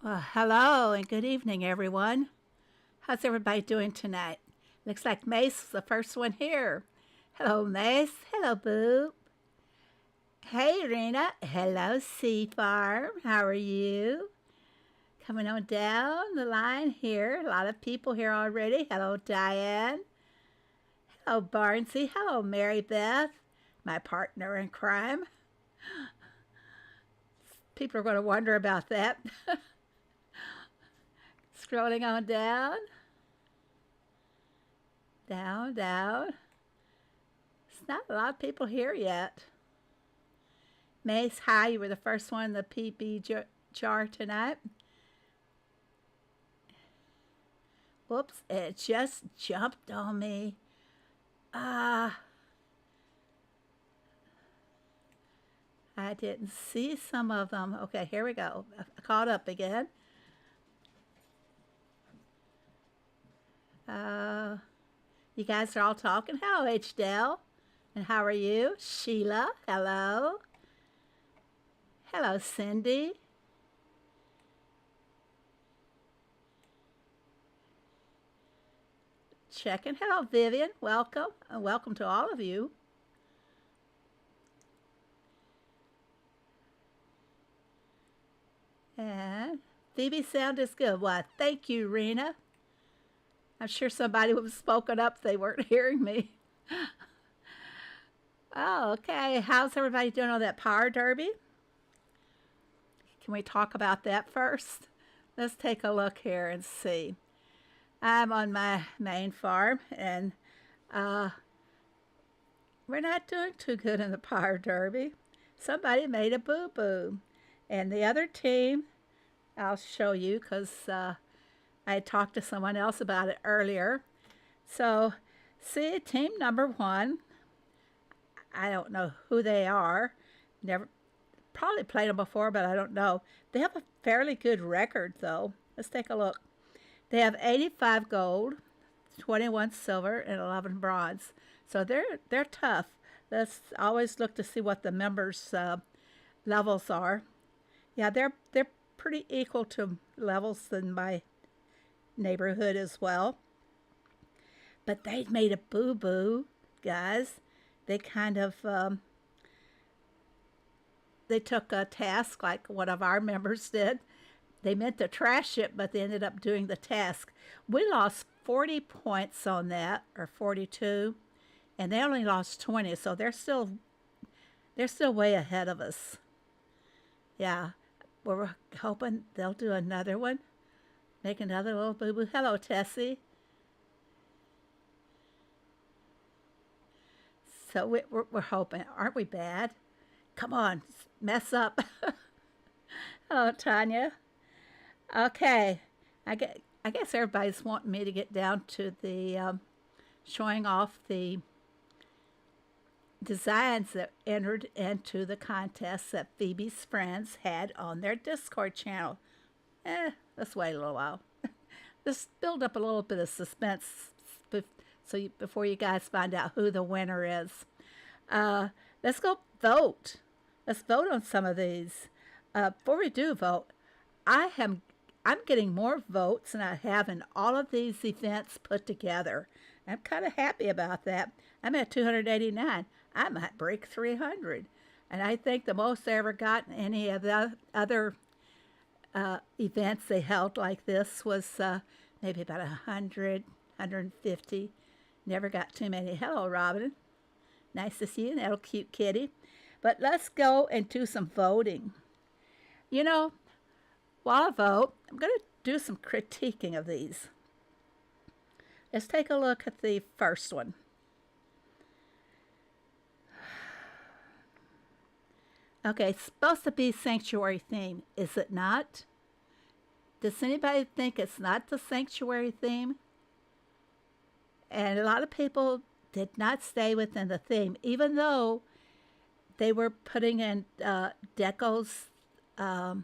Well, hello and good evening, everyone. How's everybody doing tonight? Looks like Mace is the first one here. Hello, Mace. Hello, Boo. Hey, Rena. Hello, Sea Farm. How are you? Coming on down the line here. A lot of people here already. Hello, Diane. Hello, Barnsey. Hello, Mary Beth, my partner in crime. People are going to wonder about that. Scrolling on down. Down, down. It's not a lot of people here yet. Mace, hi. You were the first one in the PB jar tonight. Whoops, it just jumped on me. I didn't see some of them. Okay, here we go. I caught up again. You guys are all talking. Hello, H. Dell. And how are you? Sheila, hello. Hello, Cindy. Checking. Hello, Vivian. Welcome. And welcome to all of you. And Phoebe sound is good. Why, thank you, Rena. I'm sure somebody would have spoken up if they weren't hearing me. Oh, okay. How's everybody doing on that power derby? Can we talk about that first? Let's take a look here and see. I'm on my main farm, and we're not doing too good in the power derby. Somebody made a boo-boo. And the other team, I'll show you because I talked to someone else about it earlier. So, see, team number one, I don't know who they are. Never, probably played them before, but I don't know. They have a fairly good record, though. Let's take a look. They have 85 gold, 21 silver, and 11 bronze. So they're tough. Let's always look to see what the members' levels are. Yeah, they're pretty equal to levels in my neighborhood as well. But they made a boo-boo, guys. They kind of they took a task like one of our members did. They meant to trash it, but they ended up doing the task. We lost 40 points on that, or 42, and they only lost 20, so they're still way ahead of us. Yeah, we're hoping they'll do another one. Make another little boo-boo. Hello, Tessie. So we're hoping. Aren't we bad? Come on, mess up. Hello, Tanya. Okay, I guess everybody's wanting me to get down to the showing off the designs that entered into the contest that Phoebe's friends had on their Discord channel. Let's wait a little while. Just build up a little bit of suspense before you guys find out who the winner is. Let's go vote. Let's vote on some of these. Before we do vote, I'm getting more votes than I have in all of these events put together. I'm kind of happy about that. I'm at 289. I might break 300. And I think the most I ever got in any of the other events they held like this was maybe about 100, 150. Never got too many. Hello, Robin. Nice to see you, little cute kitty. But let's go and do some voting. You know, while I vote, I'm going to do some critiquing of these. Let's take a look at the first one. Okay, it's supposed to be sanctuary theme, is it not? Does anybody think it's not the sanctuary theme? And a lot of people did not stay within the theme, even though they were putting in decos that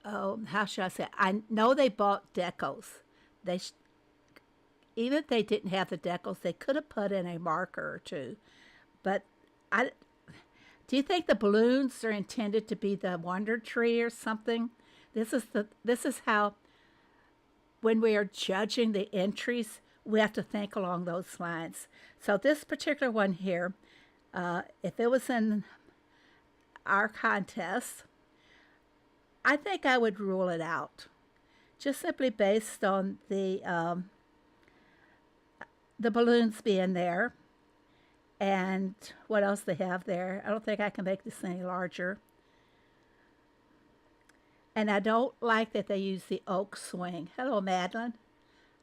how should I say it? I know they bought decals. Even if they didn't have the decals, they could have put in a marker or two. But Do you think the balloons are intended to be the wonder tree or something? This is how when we are judging the entries, we have to think along those lines. So this particular one here, if it was in our contest, I think I would rule it out, just simply based on the balloons being there, and what else they have there. I don't think I can make this any larger. And I don't like that they use the oak swing. Hello, Madeline.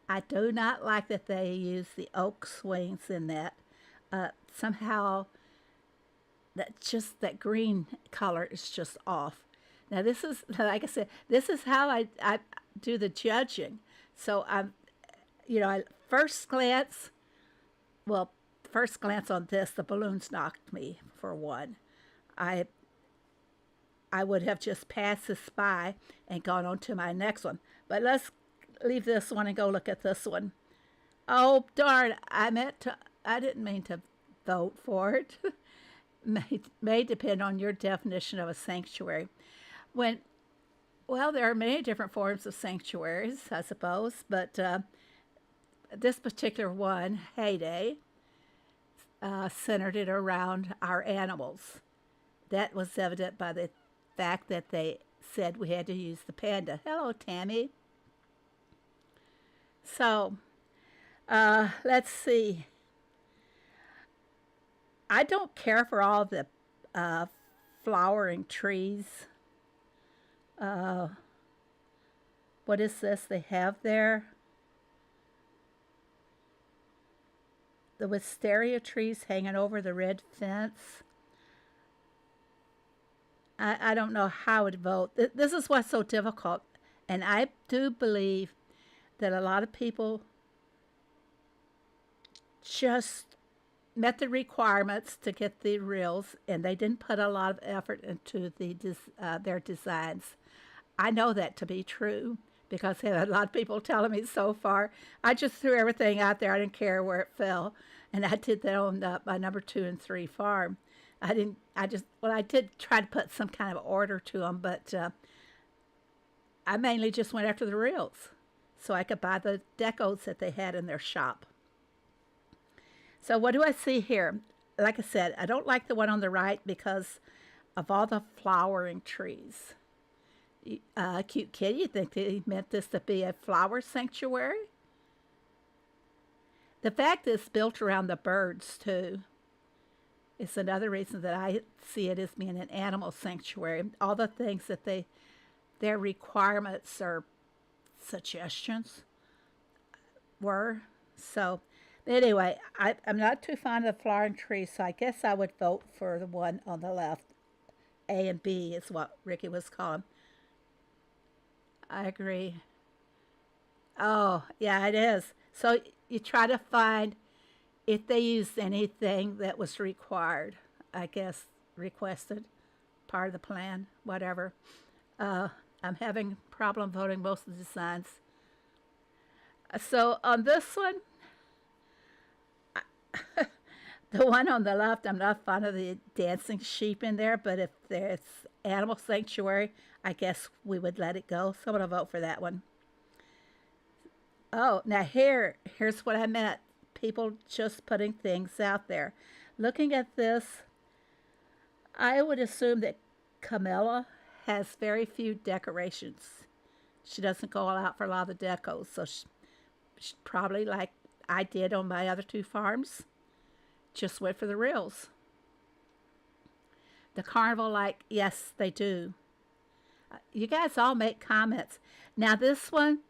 I do not like that they use the oak swings in that. Somehow, that green color is just off. Now this is, like I said, this is how I do the judging. So first glance, well, first glance on this, the balloons knocked me for one. I would have just passed this by and gone on to my next one. But let's leave this one and go look at this one. Oh, darn, I didn't mean to vote for it. may depend on your definition of a sanctuary. Well, there are many different forms of sanctuaries, I suppose, but this particular one, Heyday, centered it around our animals. That was evident by the fact that they said we had to use the panda. Hello, Tammy. So, let's see. I don't care for all the flowering trees. What is this they have there? The wisteria trees hanging over the red fence. I don't know how I would vote. This is what's so difficult. And I do believe that a lot of people just met the requirements to get the reels, and they didn't put a lot of effort into their designs. I know that to be true because I had a lot of people telling me so far. I just threw everything out there. I didn't care where it fell, and I did that on my number 2 and 3 farm. I did try to put some kind of order to them, but I mainly just went after the reels so I could buy the decos that they had in their shop. So what do I see here? Like I said, I don't like the one on the right because of all the flowering trees. Cute kitty, you think they meant this to be a flower sanctuary? The fact that it's built around the birds, too, is another reason that I see it as being an animal sanctuary. All the things that their requirements or suggestions were. So, anyway, I'm not too fond of flowering trees, so I guess I would vote for the one on the left. A and B is what Ricky was calling. I agree. Oh, yeah, it is. So you try to find if they used anything that was required, I guess, requested, part of the plan, whatever. I'm having a problem voting most of the designs. So on this one, the one on the left, I'm not fond of the dancing sheep in there, but if there's animal sanctuary, I guess we would let it go. So I'm going to vote for that one. Oh, now here's what I meant. People just putting things out there. Looking at this, I would assume that Camilla has very few decorations. She doesn't go all out for a lot of the decos, so she probably, like I did on my other 2 farms, just went for the reels. The carnival, yes, they do. You guys all make comments. Now this one,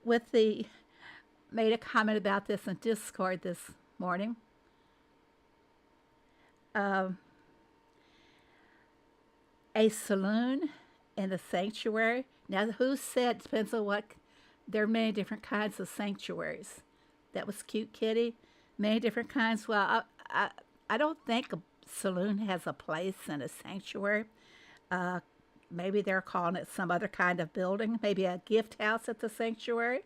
made a comment about this in Discord this morning. A saloon in the sanctuary. Now, who said, depends on what, there are many different kinds of sanctuaries. That was Cute Kitty. Many different kinds. Well, I don't think a saloon has a place in a sanctuary. Maybe they're calling it some other kind of building. Maybe a gift house at the sanctuary.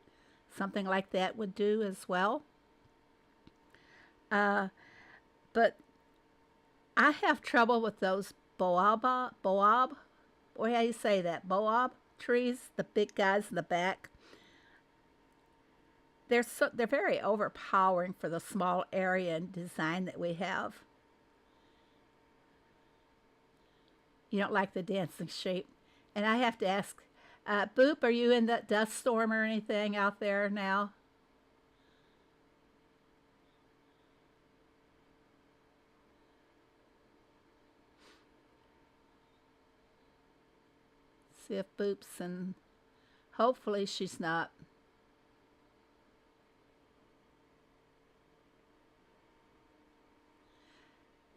Something like that would do as well. But I have trouble with those boab, or how you say that, boab trees, the big guys in the back. They're very overpowering for the small area and design that we have. You don't like the dancing sheep. And I have to ask, Boop, are you in the dust storm or anything out there now? See if Boop's, and hopefully she's not.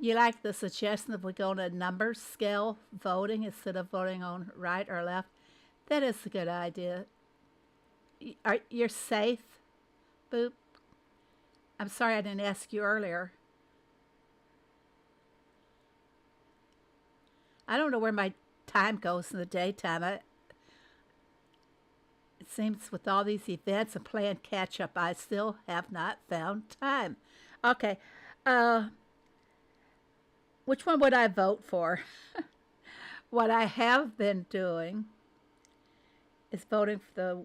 You like the suggestion that we go on a number scale voting instead of voting on right or left? That is a good idea. You're safe, Boop? I'm sorry I didn't ask you earlier. I don't know where my time goes in the daytime. It seems with all these events and playing catch up, I still have not found time. Okay. Uh, which one would I vote for? What I have been doing is voting for the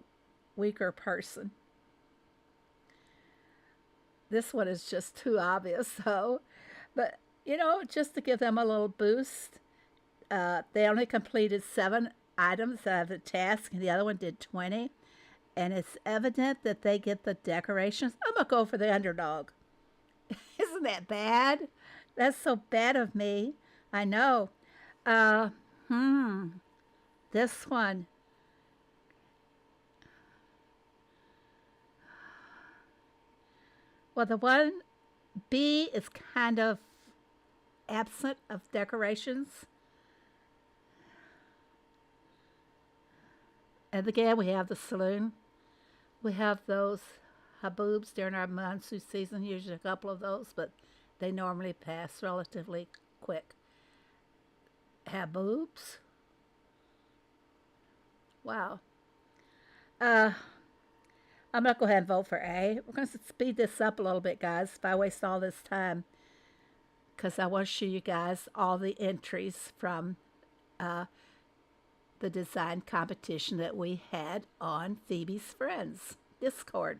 weaker person. This one is just too obvious, though. But, just to give them a little boost, they only completed 7 items out of the task, and the other one did 20. And it's evident that they get the decorations. I'm going to go for the underdog. Isn't that bad? That's so bad of me. I know. Uh, hmm. This one. Well, the one B is kind of absent of decorations. And again, we have the saloon. We have those haboobs during our monsoon season, usually a couple of those, but they normally pass relatively quick. Haboobs? Wow. Uh, I'm going to go ahead and vote for A. We're going to speed this up a little bit, guys, if I waste all this time, because I want to show you guys all the entries from the design competition that we had on Phoebe's Friends Discord.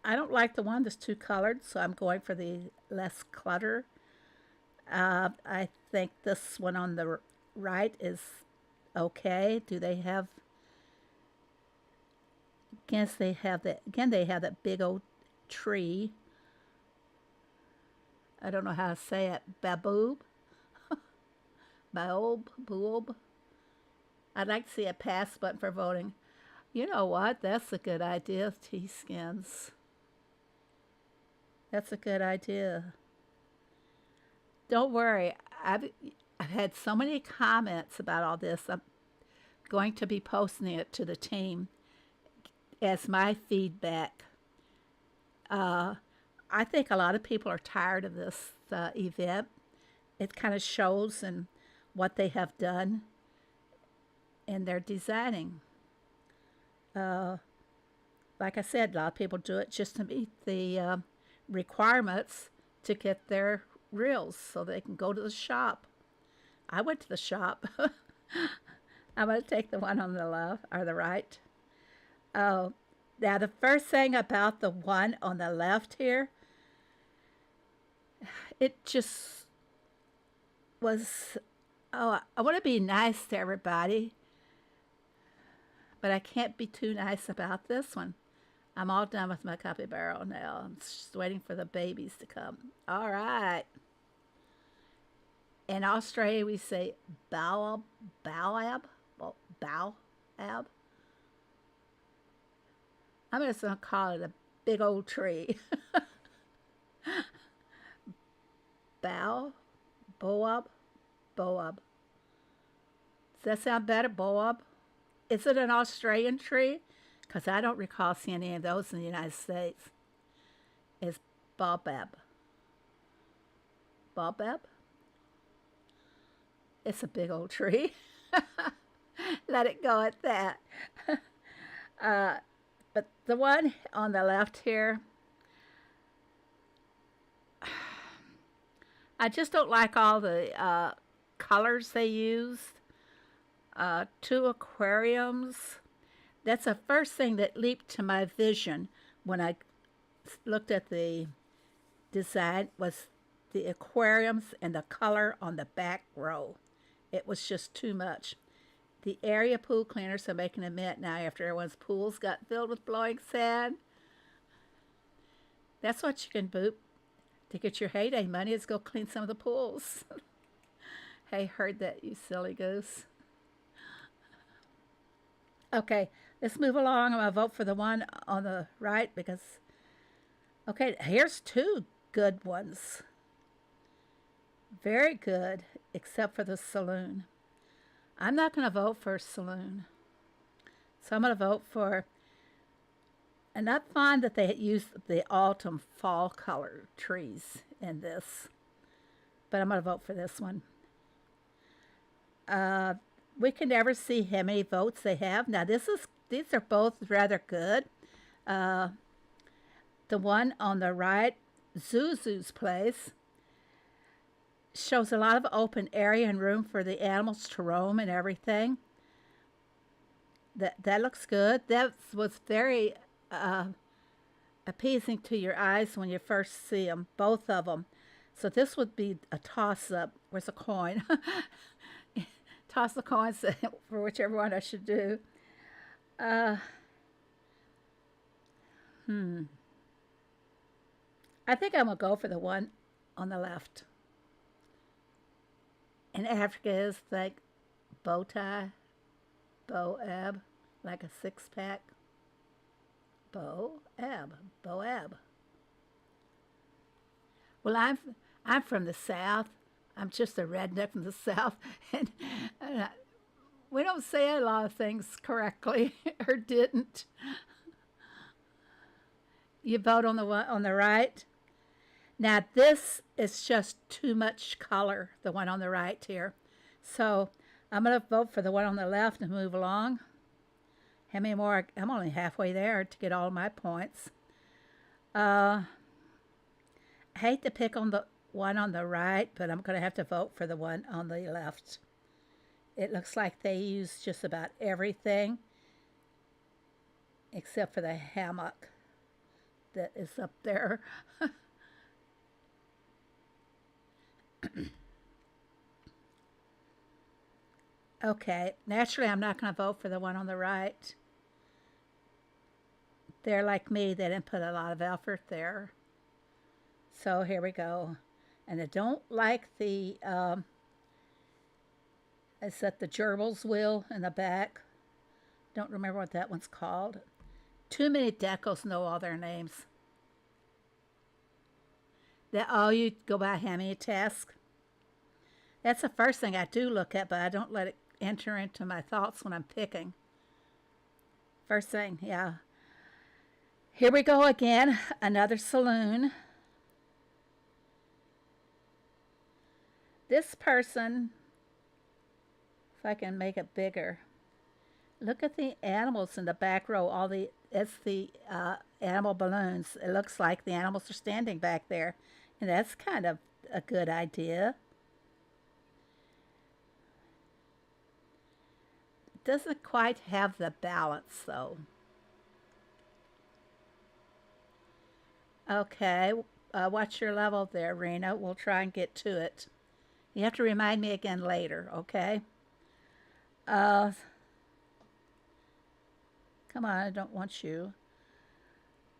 I don't like the one that's too colored, so I'm going for the less clutter. I think this one on the right is okay. Do they have? Guess they have that. Again, they have that big old tree. I don't know how to say it. Baboob, boob. I'd like to see a pass button for voting. You know what? That's a good idea. T-skins. That's a good idea. Don't worry. I've had so many comments about all this. I'm going to be posting it to the team as my feedback. I think a lot of people are tired of this event. It kind of shows in what they have done in their designing. Like I said, a lot of people do it just to meet the requirements to get their reels so they can go to the shop. I went to the shop. I'm going to take the one on the left or the right. Oh, now the first thing about the one on the left here, it just was, oh, I want to be nice to everybody, but I can't be too nice about this one. I'm all done with my capybara now. I'm just waiting for the babies to come. All right. In Australia, we say baobab. Baobab. I'm just going to call it a big old tree. Boab. Does that sound better? Boab. Is it an Australian tree? Because I don't recall seeing any of those in the United States. It's baobab. Baobab? It's a big old tree. Let it go at that. But the one on the left here, I just don't like all the colors they used. Two aquariums. That's the first thing that leaped to my vision when I looked at the design was the aquariums and the color on the back row. It was just too much. The area pool cleaners are making a mint now after everyone's pools got filled with blowing sand. That's what you can boot to get your heyday money is go clean some of the pools. Hey, heard that, you silly goose. Okay, let's move along. I'm going to vote for the one on the right because, okay, here's two good ones. Very good, except for the saloon. I'm not going to vote for saloon. So I'm going to vote for, and I find that they used the autumn fall color trees in this. But I'm going to vote for this one. We can never see how many votes they have. Now these are both rather good. The one on the right, Zuzu's place, shows a lot of open area and room for the animals to roam and everything. That looks good. That was very appeasing to your eyes when you first see them, both of them. So this would be a toss-up. Where's a coin? Toss the coins for whichever one I should do. I think I'm going to go for the one on the left. And Africa is like bow tie, boab, like a six-pack. Boab. Well, I'm from the South. I'm just a redneck from the South, and we don't say a lot of things correctly, or didn't. You vote on the one on the right. Now this is just too much color, the one on the right here. So I'm going to vote for the one on the left and move along. How many more? I'm only halfway there to get all my points. I hate to pick on the one on the right, but I'm going to have to vote for the one on the left. It looks like they use just about everything except for the hammock that is up there. Okay, naturally I'm not going to vote for the one on the right. They're like me, they didn't put a lot of effort there. So here we go. And I don't like the, is that the gerbil's wheel in the back? Don't remember what that one's called. Too many decos know all their names. You go by how many tasks? That's the first thing I do look at, but I don't let it enter into my thoughts when I'm picking. First thing, yeah. Here we go again, another saloon. This person, if I can make it bigger, look at the animals in the back row. It's the animal balloons. It looks like the animals are standing back there, and that's kind of a good idea. It doesn't quite have the balance, though. Okay, what's your level there, Rena? We'll try and get to it. You have to remind me again later, okay? Come on, I don't want you.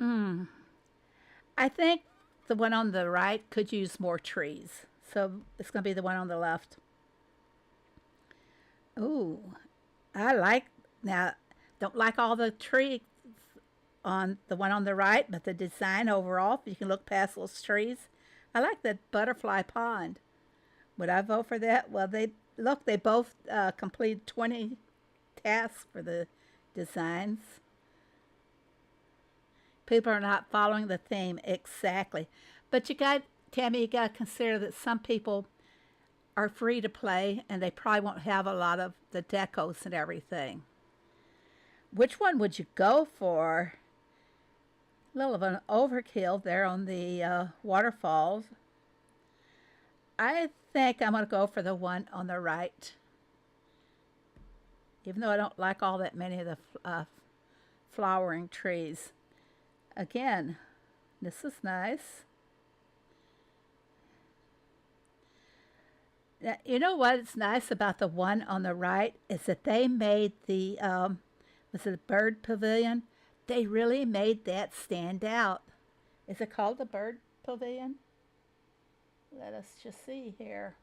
I think the one on the right could use more trees. So it's going to be the one on the left. Ooh, now, don't like all the trees on the one on the right, but the design overall, if you can look past those trees. I like the butterfly pond. Would I vote for that? Well, they both completed 20 tasks for the designs. People are not following the theme exactly. But Tammy, you got to consider that some people are free to play and they probably won't have a lot of the decos and everything. Which one would you go for? A little of an overkill there on the waterfalls. I think I'm going to go for the one on the right, even though I don't like all that many of the flowering trees. Again, this is nice. Now, you know what's nice about the one on the right is that they made the, was it a bird pavilion? They really made that stand out. Is it called the bird pavilion? Let us just see here.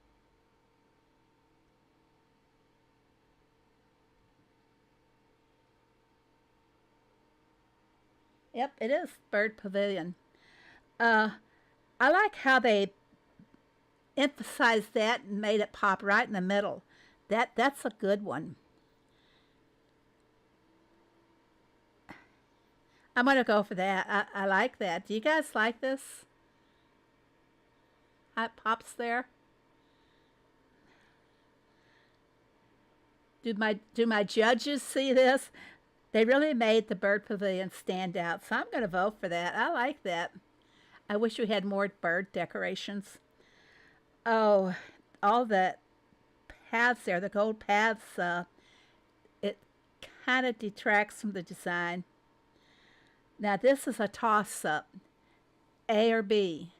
Yep, it is bird pavilion. Uh, I like how they emphasized that and made it pop right in the middle. That's a good one. I'm gonna go for that. I like that. Do you guys like this? How it pops there. Do my judges see this? They really made the bird pavilion stand out, so I'm gonna vote for that. I like that. I wish we had more bird decorations. Oh, all the paths there, the gold paths. It kind of detracts from the design. Now this is a toss-up, A or B.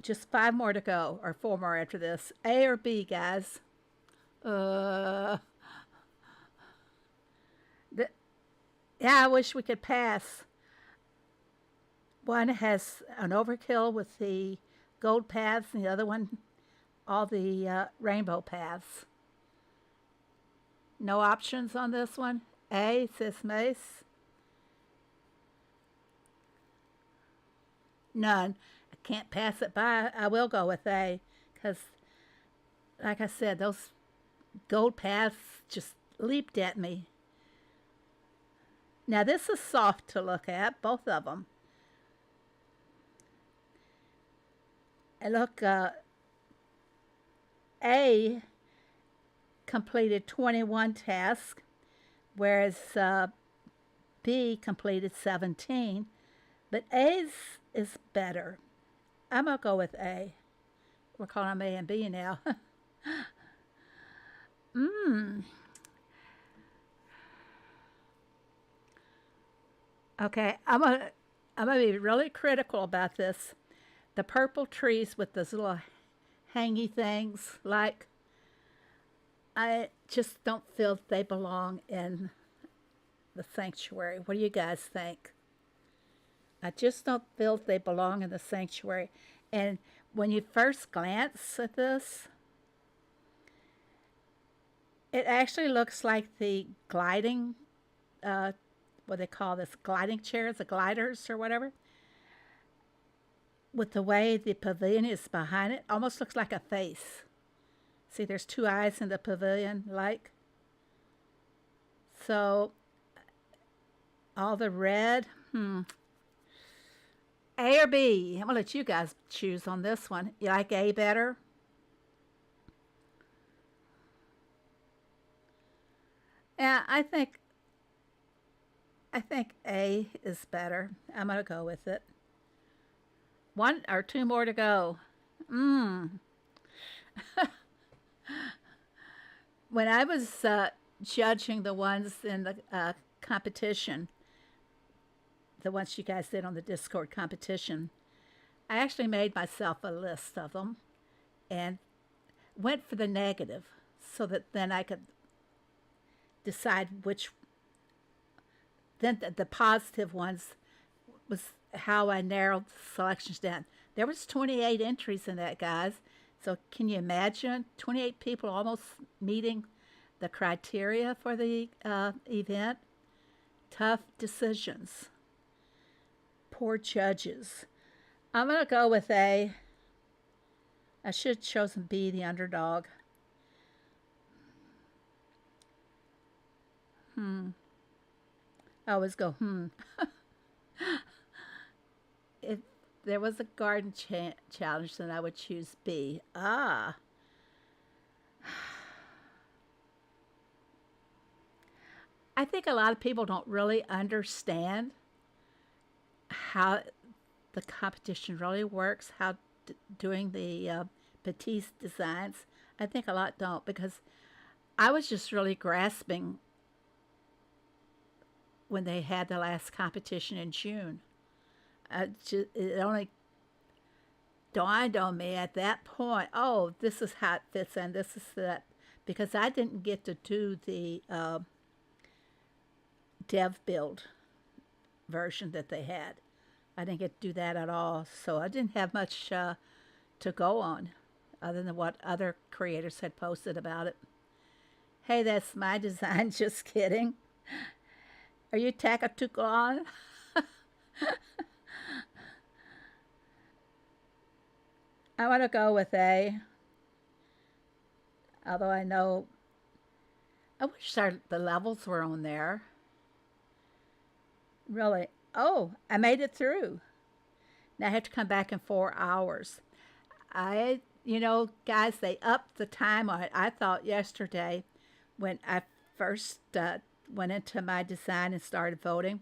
Just 5 more to go, or 4 more after this. A or B, guys. Uh, the, yeah, I wish we could pass. One has an overkill with the gold paths, and the other one, all the rainbow paths. No options on this one. A says Mace. None. I can't pass it by. I will go with A because, like I said, those gold paths just leaped at me. Now, this is soft to look at, both of them. And look, A completed 21 tasks, whereas B completed 17. But A's is better. I'm going to go with A. We're calling them A and B now. Mmm. Okay, I'm gonna be really critical about this. The purple trees with those little hangy things, like, I just don't feel they belong in the sanctuary. What do you guys think? I just don't feel they belong in the sanctuary. And when you first glance at this, it actually looks like the gliding, what they call this, gliding chairs, the gliders or whatever. With the way the pavilion is behind it, almost looks like a face. See, there's 2 eyes in the pavilion, like. So, all the red, A or B? I'm going to let you guys choose on this one. You like A better? Yeah, I think A is better. I'm going to go with it. 1 or 2 more to go. Mmm. When I was judging the ones in the competition, the ones you guys did on the Discord competition, I actually made myself a list of them and went for the negative so that then I could decide which, then the positive ones was how I narrowed the selections down. There was 28 entries in that, guys. So can you imagine 28 people almost meeting the criteria for the event? Tough decisions. Poor judges. I'm going to go with A. I should have chosen B, the underdog. I always go, If there was a garden challenge, then I would choose B. Ah. I think a lot of people don't really understand how the competition really works, how doing the Batiste designs. I think a lot don't, because I was just really grasping when they had the last competition in June. It only dawned on me at that point, oh, this is how it fits in, this is that, because I didn't get to do the dev build version that they had. I didn't get to do that at all, so I didn't have much to go on other than what other creators had posted about it. Hey, that's my design, just kidding. Are you Takatukulon? I want to go with A. Although I know, I wish the levels were on there. Really. Oh, I made it through. Now I have to come back in 4 hours. Guys, they upped the time on it. I thought yesterday when I first went into my design and started voting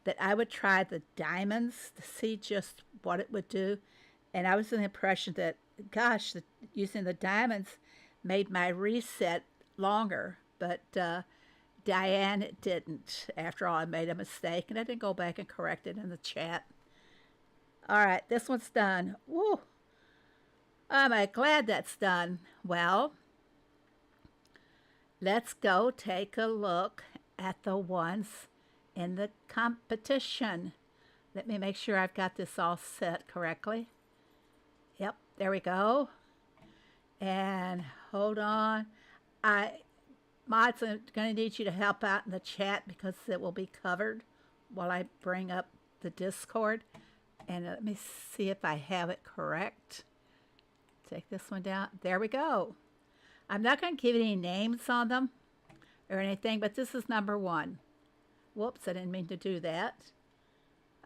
that I would try the diamonds to see just what it would do. And I was in the impression that, gosh, using the diamonds made my reset longer. But Diane, it didn't. After all, I made a mistake, and I didn't go back and correct it in the chat. All right, this one's done. Woo! I'm glad that's done. Well, let's go take a look at the ones in the competition. Let me make sure I've got this all set correctly. Yep, there we go. And hold on. Mods, I'm going to need you to help out in the chat because it will be covered while I bring up the Discord. And let me see if I have it correct. Take this one down. There we go. I'm not going to give any names on them or anything, but this is number 1. Whoops, I didn't mean to do that.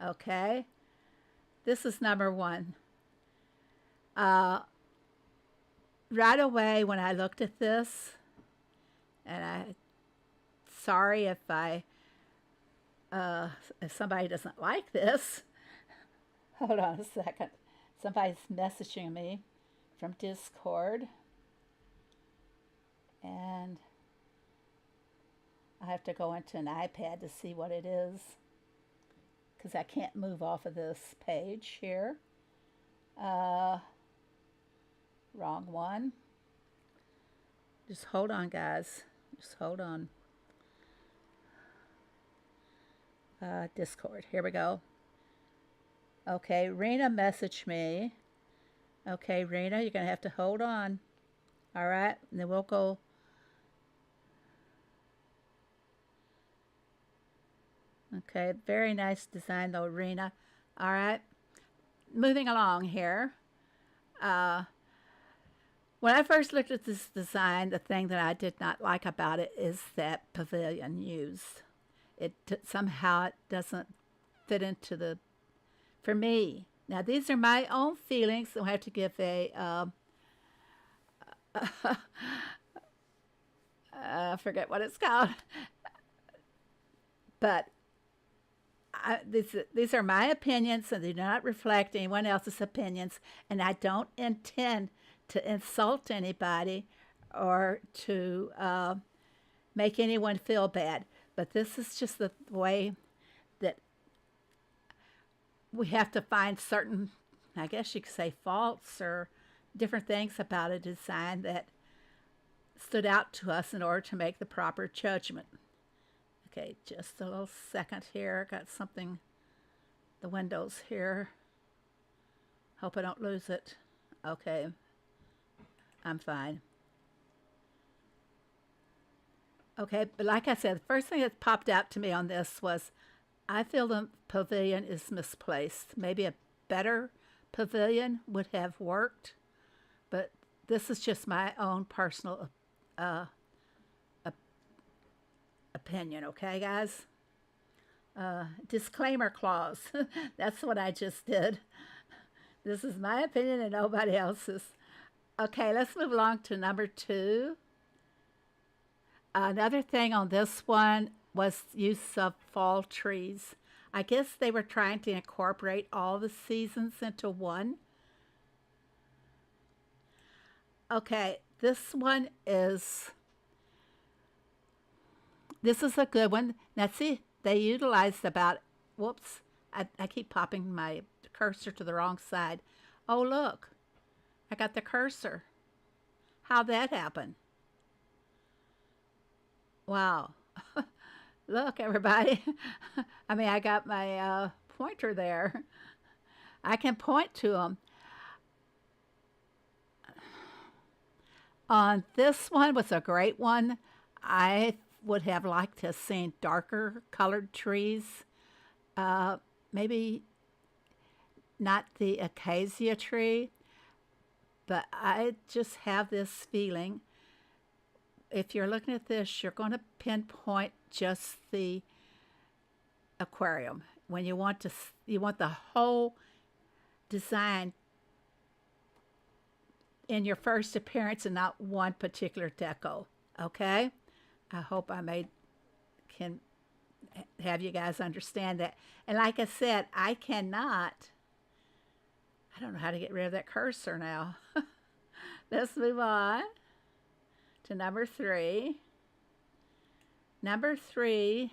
Okay. This is number 1. Right away when I looked at this, and sorry if if somebody doesn't like this. Hold on a second. Somebody's messaging me from Discord, and I have to go into an iPad to see what it is because I can't move off of this page here. Wrong one. Just hold on, guys. Just hold on. Discord. Here we go. Okay, Rena messaged me. Okay, Rena, you're going to have to hold on. All right, and then we'll go. Okay, very nice design though, Rena. All right, moving along here. When I first looked at this design, the thing that I did not like about it is that pavilion used. Somehow it doesn't fit into the, for me. Now these are my own feelings, so I have to give a, I forget what it's called, but these are my opinions and they do not reflect anyone else's opinions, and I don't intend to insult anybody or to make anyone feel bad. But this is just the way that we have to find certain, I guess you could say, faults or different things about a design that stood out to us in order to make the proper judgment. Okay, just a little second here. Got something, the windows here. Hope I don't lose it. Okay. I'm fine. Okay, but like I said, the first thing that popped out to me on this was I feel the pavilion is misplaced. Maybe a better pavilion would have worked, but this is just my own personal opinion, okay, guys? Disclaimer clause. That's what I just did. This is my opinion and nobody else's. Okay, let's move along to number 2. Another thing on this one was use of fall trees. I guess they were trying to incorporate all the seasons into one. Okay, this is a good one. Now see, they utilized about, whoops, I keep popping my cursor to the wrong side. Oh look, I got the cursor. How'd that happen? Wow. Look, everybody. I mean, I got my pointer there. I can point to them. On this one was a great one. I would have liked to have seen darker colored trees. Uh, Maybe not the acacia tree, but I just have this feeling if you're looking at this, you're going to pinpoint just the aquarium. When you want the whole design in your first appearance and not one particular deco. Okay? I hope can have you guys understand that. And like I said, I don't know how to get rid of that cursor now. Let's move on to number 3. Number 3,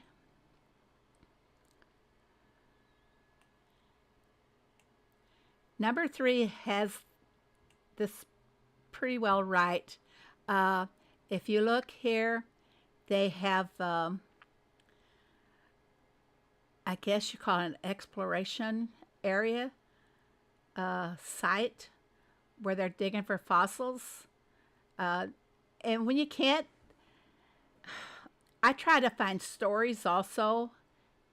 has this pretty well right. If you look here, they have, I guess you call it an exploration area site where they're digging for fossils. And when you can't, I try to find stories also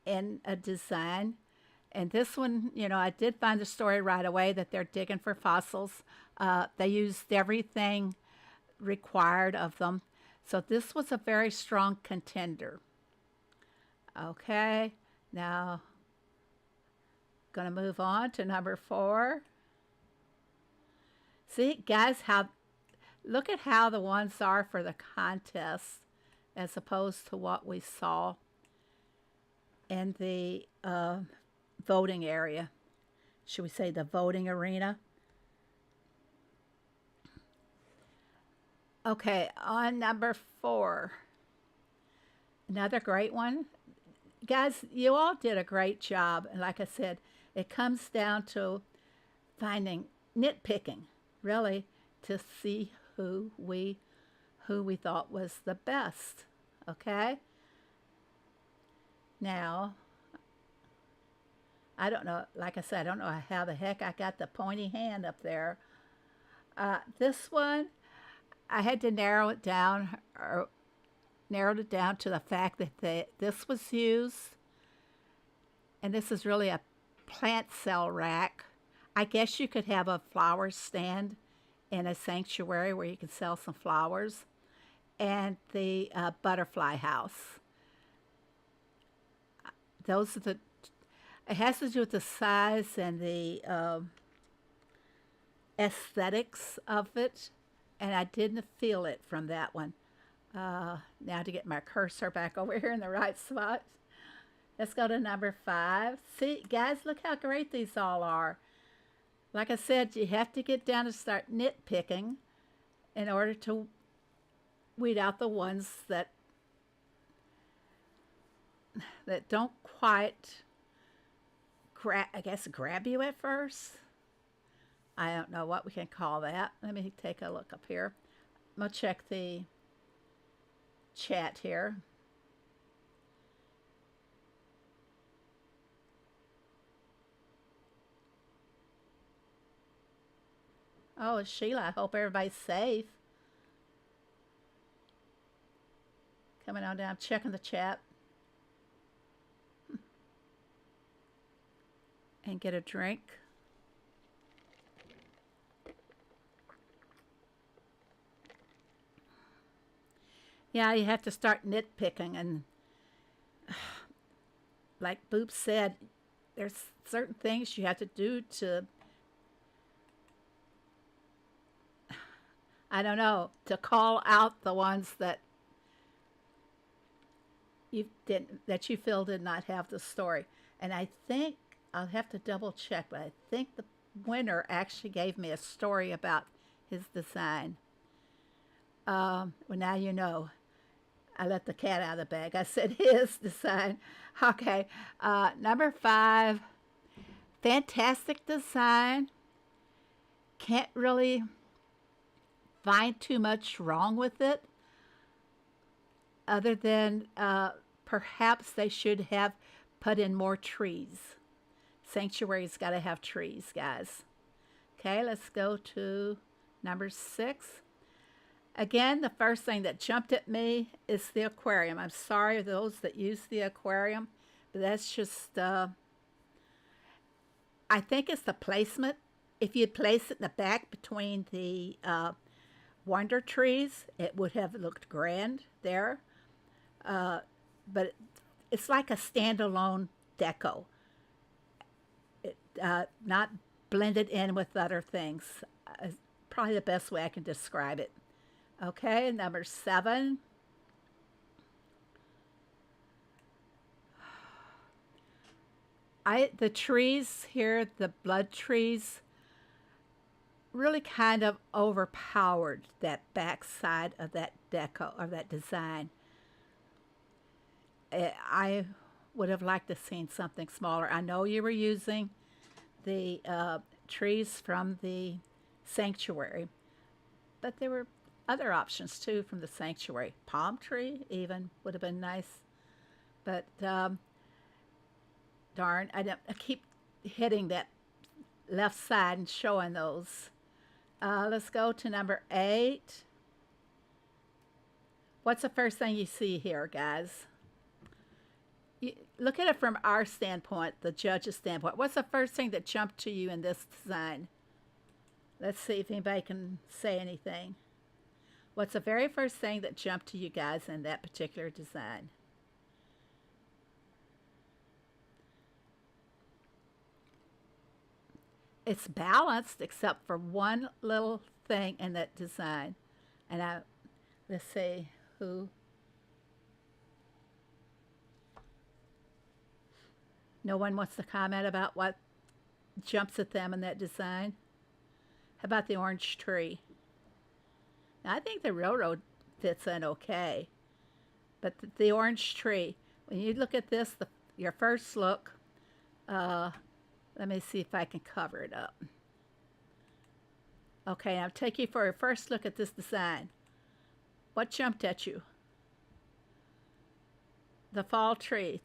in a design. And this one, I did find the story right away that they're digging for fossils. They used everything required of them. So this was a very strong contender. Okay, now going to move on to number 4. See, guys, look at how the ones are for the contest as opposed to what we saw in the voting area. Should we say the voting arena? Okay, on number 4, another great one. Guys, you all did a great job. And like I said, it comes down to nitpicking, really, to see who we thought was the best. Okay? Now, I don't know, like I said, I don't know how the heck I got the pointy hand up there. This one, I had to narrow it down to the fact that this was used, and this is really a plant cell rack. I guess you could have a flower stand in a sanctuary where you can sell some flowers, and the butterfly house. Those are it has to do with the size and the aesthetics of it, and I didn't feel it from that one. Now to get my cursor back over here in the right spot. Let's go to number 5. See, guys, look how great these all are. Like I said, you have to get down and start nitpicking in order to weed out the ones that don't quite grab you at first. I don't know what we can call that. Let me take a look up here. I'm going to check the chat here. Oh, Sheila, I hope everybody's safe. Coming on down, checking the chat. And get a drink. Yeah, you have to start nitpicking, and like Boop said, there's certain things you have to do to, I don't know, to call out the ones that you feel did not have the story. And I think I'll have to double check, but I think the winner actually gave me a story about his design. Well, now you know. I let the cat out of the bag. I said his design. Okay. Number 5, fantastic design. Can't really find too much wrong with it, other than perhaps they should have put in more trees. Sanctuary's got to have trees, guys. Okay, let's go to number 6. Again, the first thing that jumped at me is the aquarium. I'm sorry for those that use the aquarium, but that's just, I think it's the placement. If you place it in the back between the wonder trees, it would have looked grand there. But it's like a standalone deco, not blended in with other things. Probably the best way I can describe it. Okay, number 7. The trees here, the blood trees, really kind of overpowered that back side of that deco, or that design. I would have liked to have seen something smaller. I know you were using the trees from the sanctuary, but there were other options too from the sanctuary. Palm tree even would have been nice, but darn, I keep hitting that left side and showing those. Let's go to number 8. What's the first thing you see here, guys? Look at it from our standpoint, the judge's standpoint. What's the first thing that jumped to you in this design? Let's see if anybody can say anything. What's the very first thing that jumped to you guys in that particular design? It's balanced except for one little thing in that design. And let's see who. No one wants to comment about what jumps at them in that design? How about the orange tree? Now, I think the railroad fits in okay. But the orange tree, when you look at this, your first look, let me see if I can cover it up. Okay, I'll take you for a first look at this design. What jumped at you? The fall tree.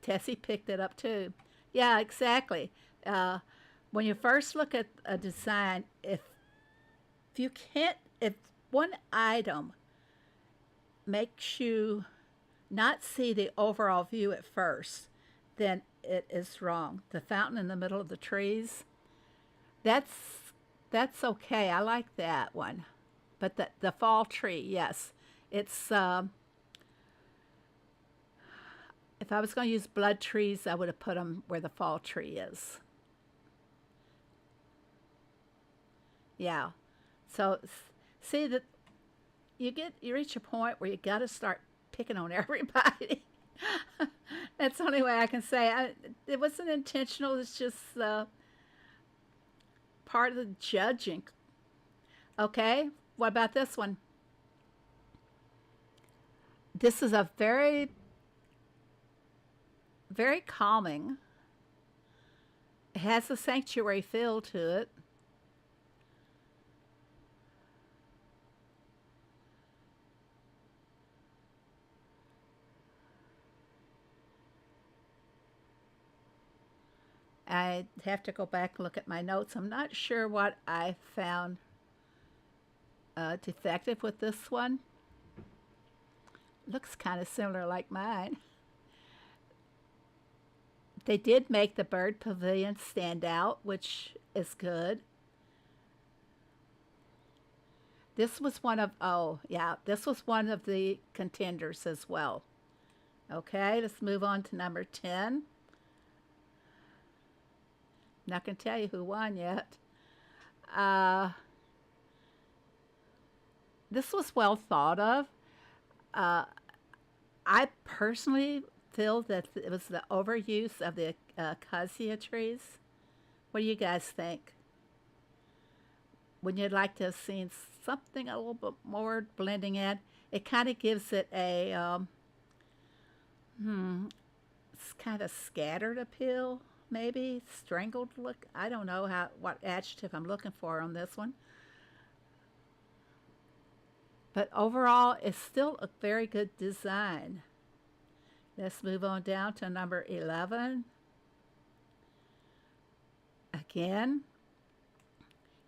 Tessie picked it up too. Yeah, exactly. When you first look at a design, if one item makes you not see the overall view at first, then it is wrong. The fountain in the middle of the trees, that's okay. I like that one. But the fall tree, yes. It's if I was going to use blood trees, I would have put them where the fall tree is. Yeah. So see that you reach a point where you got to start picking on everybody. That's the only way I can say. It wasn't intentional. It's just part of the judging. Okay. What about this one? This is a very, very calming. It has a sanctuary feel to it. I have to go back and look at my notes. I'm not sure what I found defective with this one. Looks kind of similar like mine. They did make the bird pavilion stand out, which is good. This was one of, this was one of the contenders as well. Okay, let's move on to number 10. Not going to tell you who won yet. This was well thought of. I personally feel that it was the overuse of the cassia trees. What do you guys think? when you'd like to have seen something a little bit more blending in, it kind of gives it a it's kind of scattered appeal, maybe strangled look. I don't know what adjective I'm looking for on this one. But overall, it's still a very good design. Let's move on down to number 11. Again,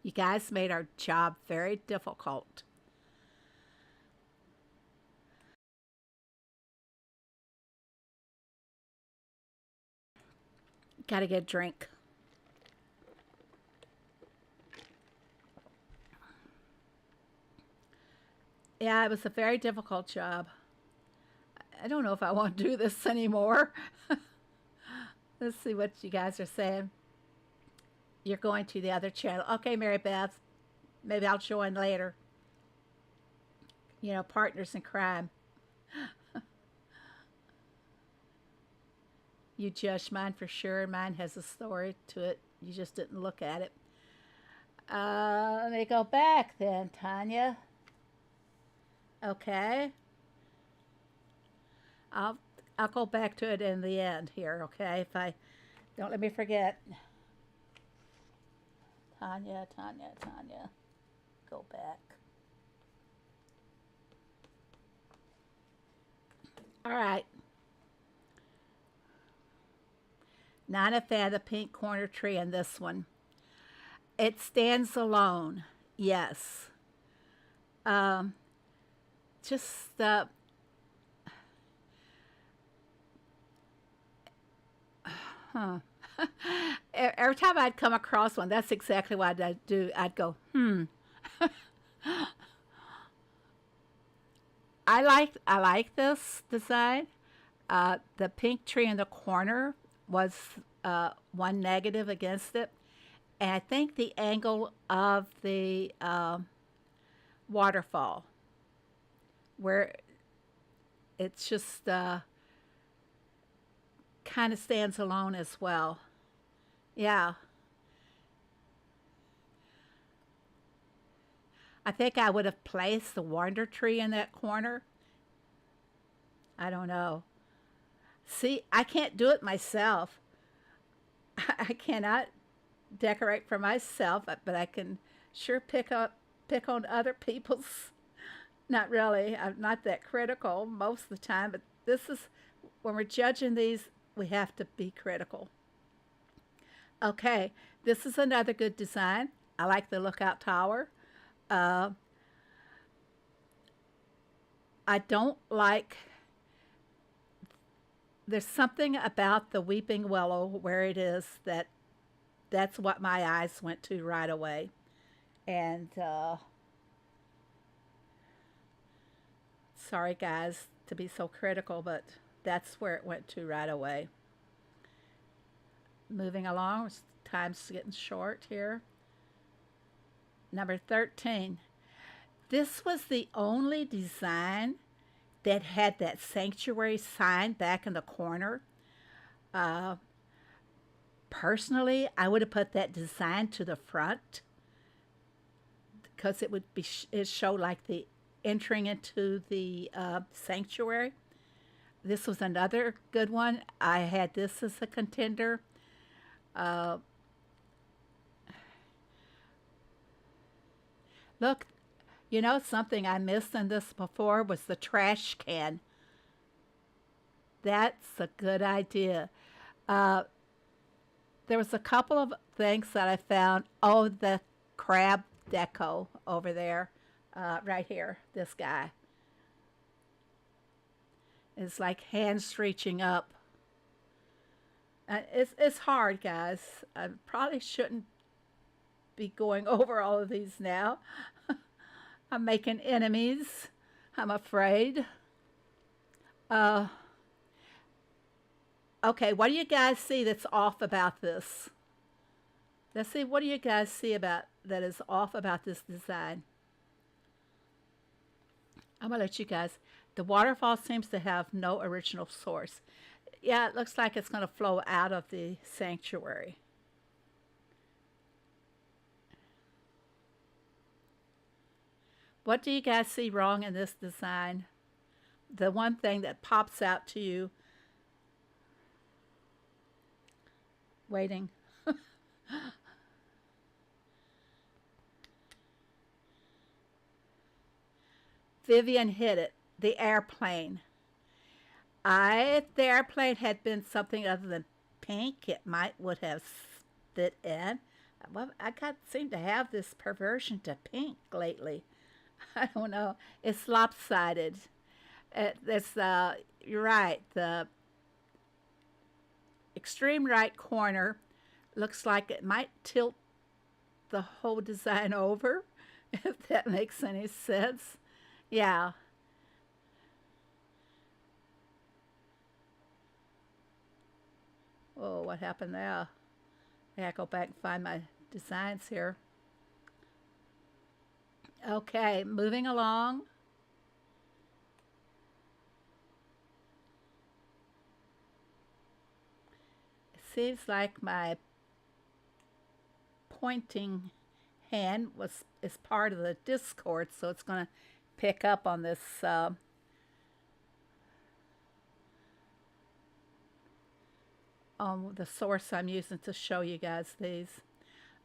you guys made our job very difficult. Gotta get a drink. Yeah, it was a very difficult job. I don't know if I want to do this anymore. Let's see what you guys are saying. You're going to the other channel. Okay, Mary Beth. Maybe I'll join later. You know, partners in crime. You judged mine for sure. Mine has a story to it. You just didn't look at it. Let me go back then, Tanya. Okay. I'll go back to it in the end here, okay? If I don't, let me forget. Tanya. Go back. All right. Not a fan of the pink corner tree in this one. It stands alone. Yes. Just every time I'd come across one, that's exactly what I'd do. I'd go, I like this design. The pink tree in the corner was one negative against it. And I think the angle of the waterfall, where it's just kind of stands alone as well. Yeah. I think I would have placed the wonder tree in that corner. I don't know. See, I can't do it myself. I cannot decorate for myself, but I can sure pick on other people's. Not really. I'm not that critical most of the time, but this is when we're judging these, we have to be critical. Okay, this is another good design. I like the lookout tower. Uh, I don't like, there's something about the weeping willow where it is that's what my eyes went to right away. And sorry guys to be so critical, but that's where it went to right away. Moving along, time's getting short here. Number 13. This was the only design that had that sanctuary sign back in the corner. Uh, Personally, I would have put that design to the front because it would be it showed like the entering into the sanctuary. This was another good one. I had this as a contender. Uh, Look, you know something I missed in this before was the trash can. That's a good idea. Uh, there was a couple of things that I found. Oh, the crab deco over there, right here. This guy is like hands reaching up. It's hard, guys. I probably shouldn't be going over all of these now. I'm making enemies, I'm afraid. Uh, okay, what do you guys see that's off about this? Let's see, what do you guys see about that is off about this design? I'm gonna let you guys. The waterfall seems to have no original source. Yeah, it looks like it's gonna flow out of the sanctuary. What do you guys see wrong in this design? The one thing that pops out to you. Waiting. Vivian hit it. The airplane. If the airplane had been something other than pink, it might would have fit in. Well, I got seem to have this perversion to pink lately. I don't know. It's lopsided. It's you're right. The extreme right corner looks like it might tilt the whole design over, if that makes any sense. Yeah. Oh, what happened there? I gotta go back and find my designs here. Okay, moving along. It seems like my pointing hand is part of the Discord, so it's going to pick up on this on the source I'm using to show you guys these.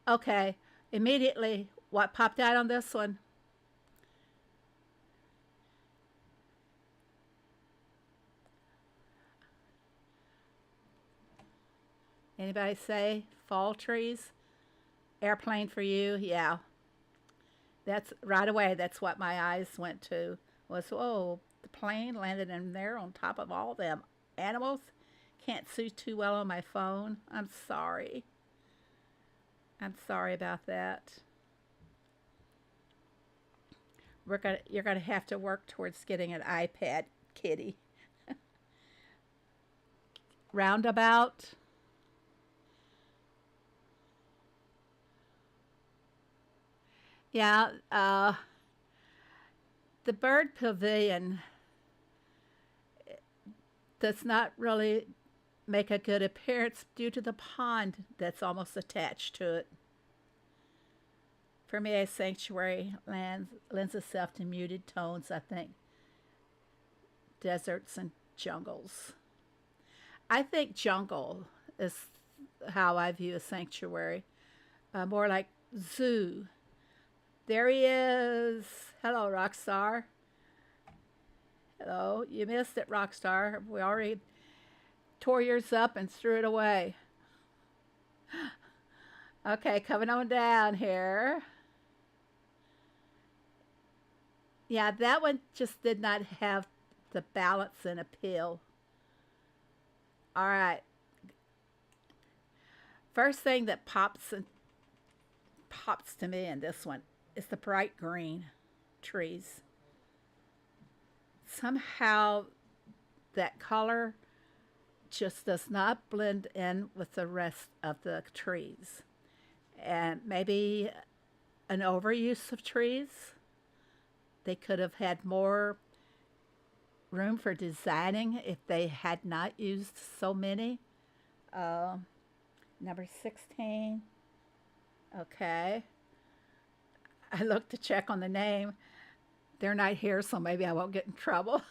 Okay, immediately what popped out on this one? Anybody say fall trees? Airplane for you? Yeah. That's right away. That's what my eyes went to. Was oh, the plane landed in there on top of all them animals. Can't see too well on my phone. I'm sorry. I'm sorry about that. You're gonna have to work towards getting an iPad, kitty. Roundabout. Yeah, the bird pavilion does not really make a good appearance due to the pond that's almost attached to it. For me, a sanctuary lends itself to muted tones, I think, deserts and jungles. I think jungle is how I view a sanctuary, more like zoo. There he is. Hello, Rockstar. Hello. You missed it, Rockstar. We already tore yours up and threw it away. Okay, coming on down here. Yeah, that one just did not have the balance and appeal. All right. First thing that pops to me in this one is the bright green trees. Somehow that color just does not blend in with the rest of the trees. And maybe an overuse of trees. They could have had more room for designing if they had not used so many. Uh, Number 16. Okay. I looked to check on the name. They're not here, so maybe I won't get in trouble.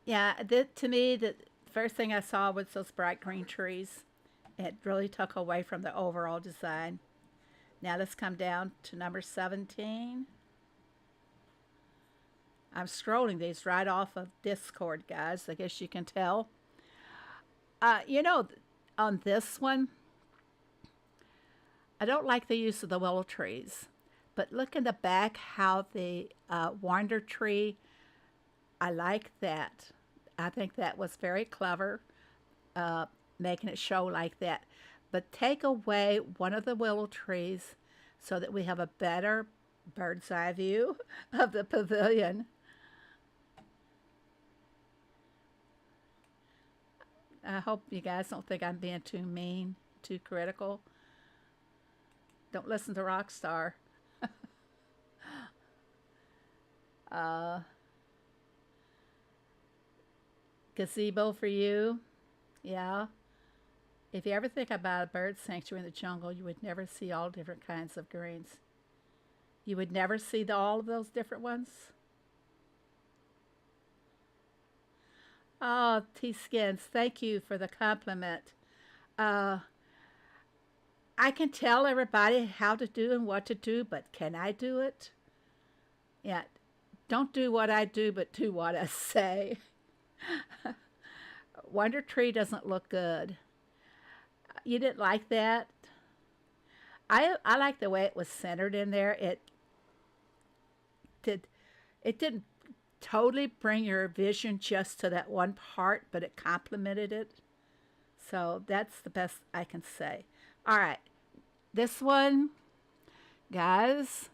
Yeah, to me, the first thing I saw was those bright green trees. It really took away from the overall design. Now let's come down to number 17. I'm scrolling these right off of Discord, guys. I guess you can tell. You know, on this one, I don't like the use of the willow trees. But look in the back how the wander tree, I like that. I think that was very clever, uh, making it show like that. But take away one of the willow trees so that we have a better bird's eye view of the pavilion. I hope you guys don't think I'm being too mean, too critical. Don't listen to Rockstar. Uh, Gazebo for you. Yeah. If you ever think about a bird sanctuary in the jungle, you would never see all different kinds of greens. You would never see all of those different ones. Oh, T-Skins, thank you for the compliment. Uh, I can tell everybody how to do and what to do, but can I do it? Yeah, don't do what I do, but do what I say. Wonder Tree doesn't look good. You didn't like that? I like the way it was centered in there. Did it didn't totally bring your vision just to that one part, but it complemented it. So that's the best I can say. All right, this one, guys,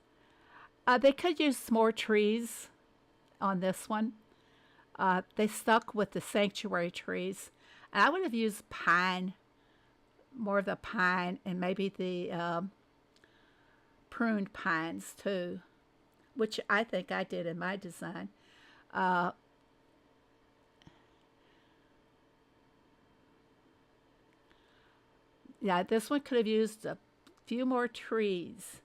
they could use more trees on this one. They stuck with the sanctuary trees. And I would have used pine, more of the pine, and maybe the pruned pines too, which I think I did in my design. Uh, yeah, this one could have used a few more trees.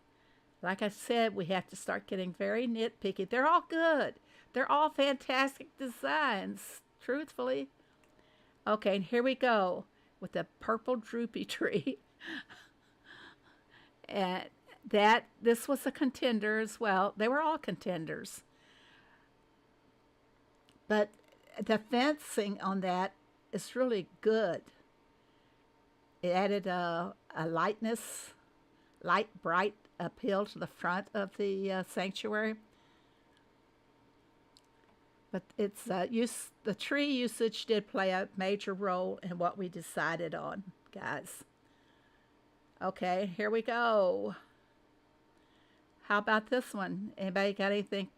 Like I said, we have to start getting very nitpicky. They're all good. They're all fantastic designs, truthfully. Okay, and here we go with the purple droopy tree. And this was a contender as well. They were all contenders. But the fencing on that is really good. It added a lightness, light, bright appeal to the front of the sanctuary. But it's the tree usage did play a major role in what we decided on, guys. Okay, here we go. How about this one? Anybody got anything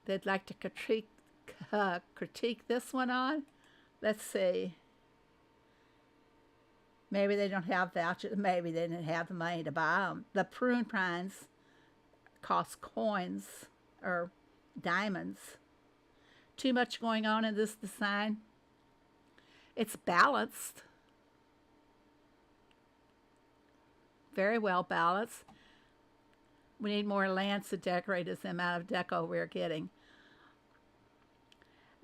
they'd like to critique this one on? Let's see. Maybe they don't have vouchers. Maybe they didn't have the money to buy them. The prune pines cost coins or diamonds. Too much going on in this design. It's balanced. Very well balanced. We need more lands to decorate as the amount of deco we're getting.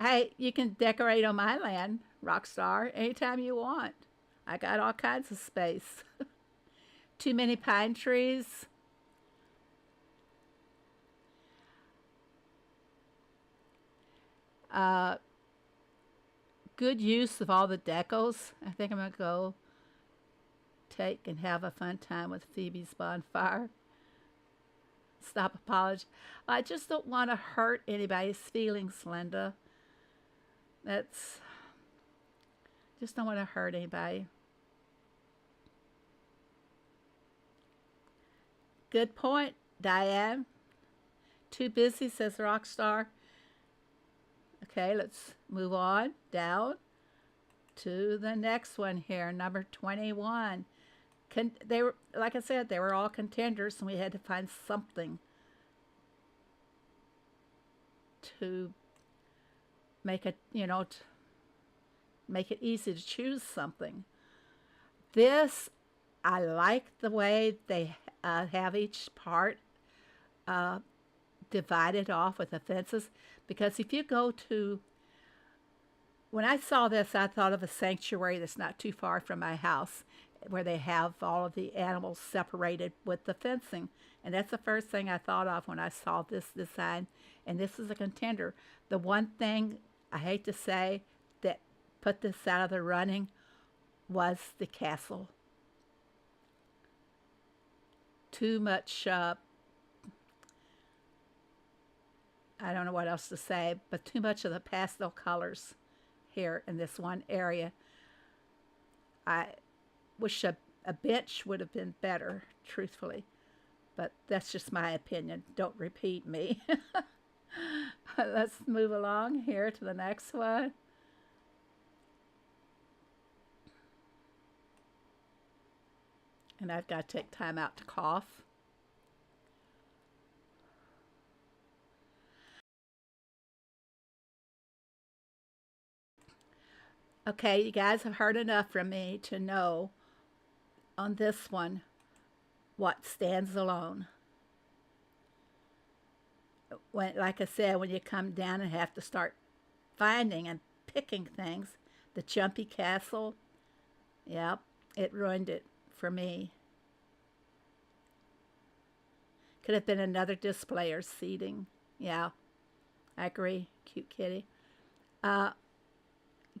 Hey, you can decorate on my land, Rockstar, anytime you want. I got all kinds of space. Too many pine trees. Good use of all the decos. I think I'm going to go take and have a fun time with Phoebe's bonfire. Stop apology. I just don't want to hurt anybody's feelings, Linda. Just don't want to hurt anybody. Good point, Diane. Too busy, says Rockstar. Okay, let's move on down to the next one here, number 21. They were, like I said, they were all contenders, and we had to find something to make it, make it easy to choose something. This, I like the way they have each part divided off with the fences, because if you go to, when I saw this, I thought of a sanctuary that's not too far from my house, where they have all of the animals separated with the fencing. And that's the first thing I thought of when I saw this design. And this is a contender. The one thing I hate to say that put this out of the running was the castle. Too much, I don't know what else to say, but too much of the pastel colors here in this one area. I wish a bench would have been better, truthfully. But that's just my opinion. Don't repeat me. Let's move along here to the next one. And I've got to take time out to cough. Okay, you guys have heard enough from me to know on this one what stands alone. When, like I said, when you come down and have to start finding and picking things, the Jumpy Castle, yep, it ruined it for me. Could have been another displayer's seating. Yeah, I agree. Cute kitty. Uh,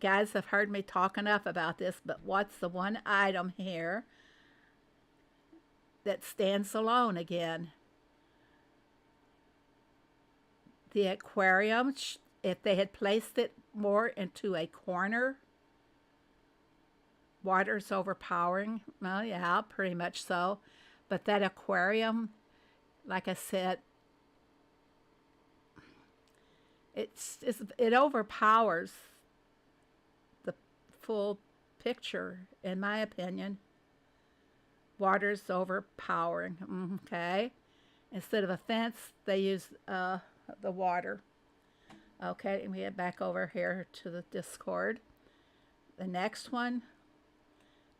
guys have heard me talk enough about this, but what's the one item here that stands alone again? The aquarium, if they had placed it more into a corner, water's overpowering. Well, yeah, pretty much so. But that aquarium, like I said, it overpowers the full picture, in my opinion. Water's overpowering. Okay. Instead of a fence, they use the water. Okay, and we get back over here to the Discord. The next one,